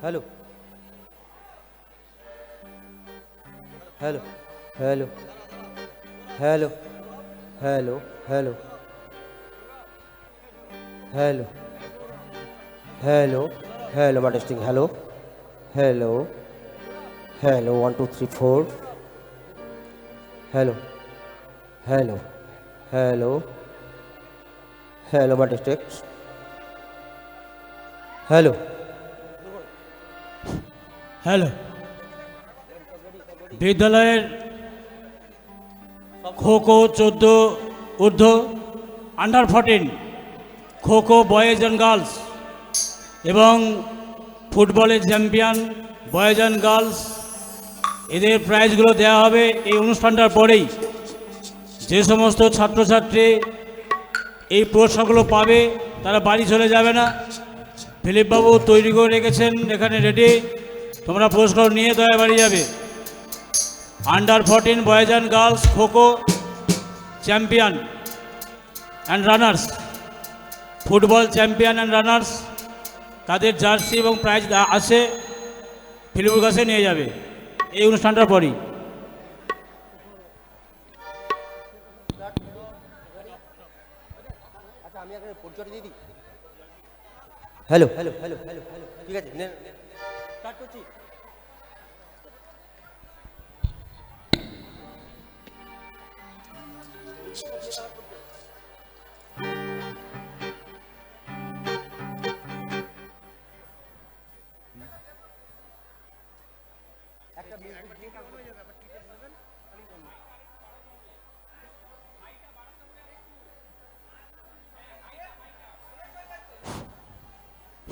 hello hello hello hello hello hello hello hello hello testing hello hello hello 1 2 3 4 hello hello hello hello testing hello hello বিদ্যালয়ের খো-খো 14 ঊর্ধ্ব আন্ডার 14 খো-খো বয়েজ অ্যান্ড গার্লস এবং ফুটবলের চ্যাম্পিয়ন বয়েজ অ্যান্ড গার্লস এদের প্রাইজগুলো দেওয়া হবে এই অনুষ্ঠানটার পরেই। যে সমস্ত ছাত্রছাত্রী এই পুরস্কারগুলো পাবে তারা বাড়ি চলে যাবে না। ফিলিপবাবু তৈরি করে রেখেছেন এখানে রেডি, তোমরা পুরস্কার নিয়ে দয়া বাড়ি যাবে। Under 14 boys and girls kho kho champion and runners, football champion and runners, তাদের জার্সি এবং প্রাইজ আছে, ফিলিপের কাছে নিয়ে যাবে এই অনুষ্ঠানটার পরই। Hello hello hello hello hello ঠিক আছে স্টার্ট করছি।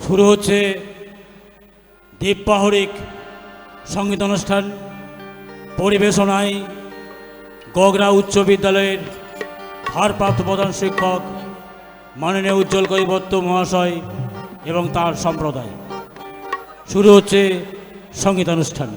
শুরু হচ্ছে দীপবাহরিক সঙ্গীতানুষ্ঠান। পরিবেশনায় গগরা উচ্চ বিদ্যালয়ের ভারপ্রাপ্ত প্রধান শিক্ষক মাননীয় উজ্জ্বল কৈবর্ত মহাশয় এবং তার সম্প্রদায়। শুরু হচ্ছে সঙ্গীতানুষ্ঠান।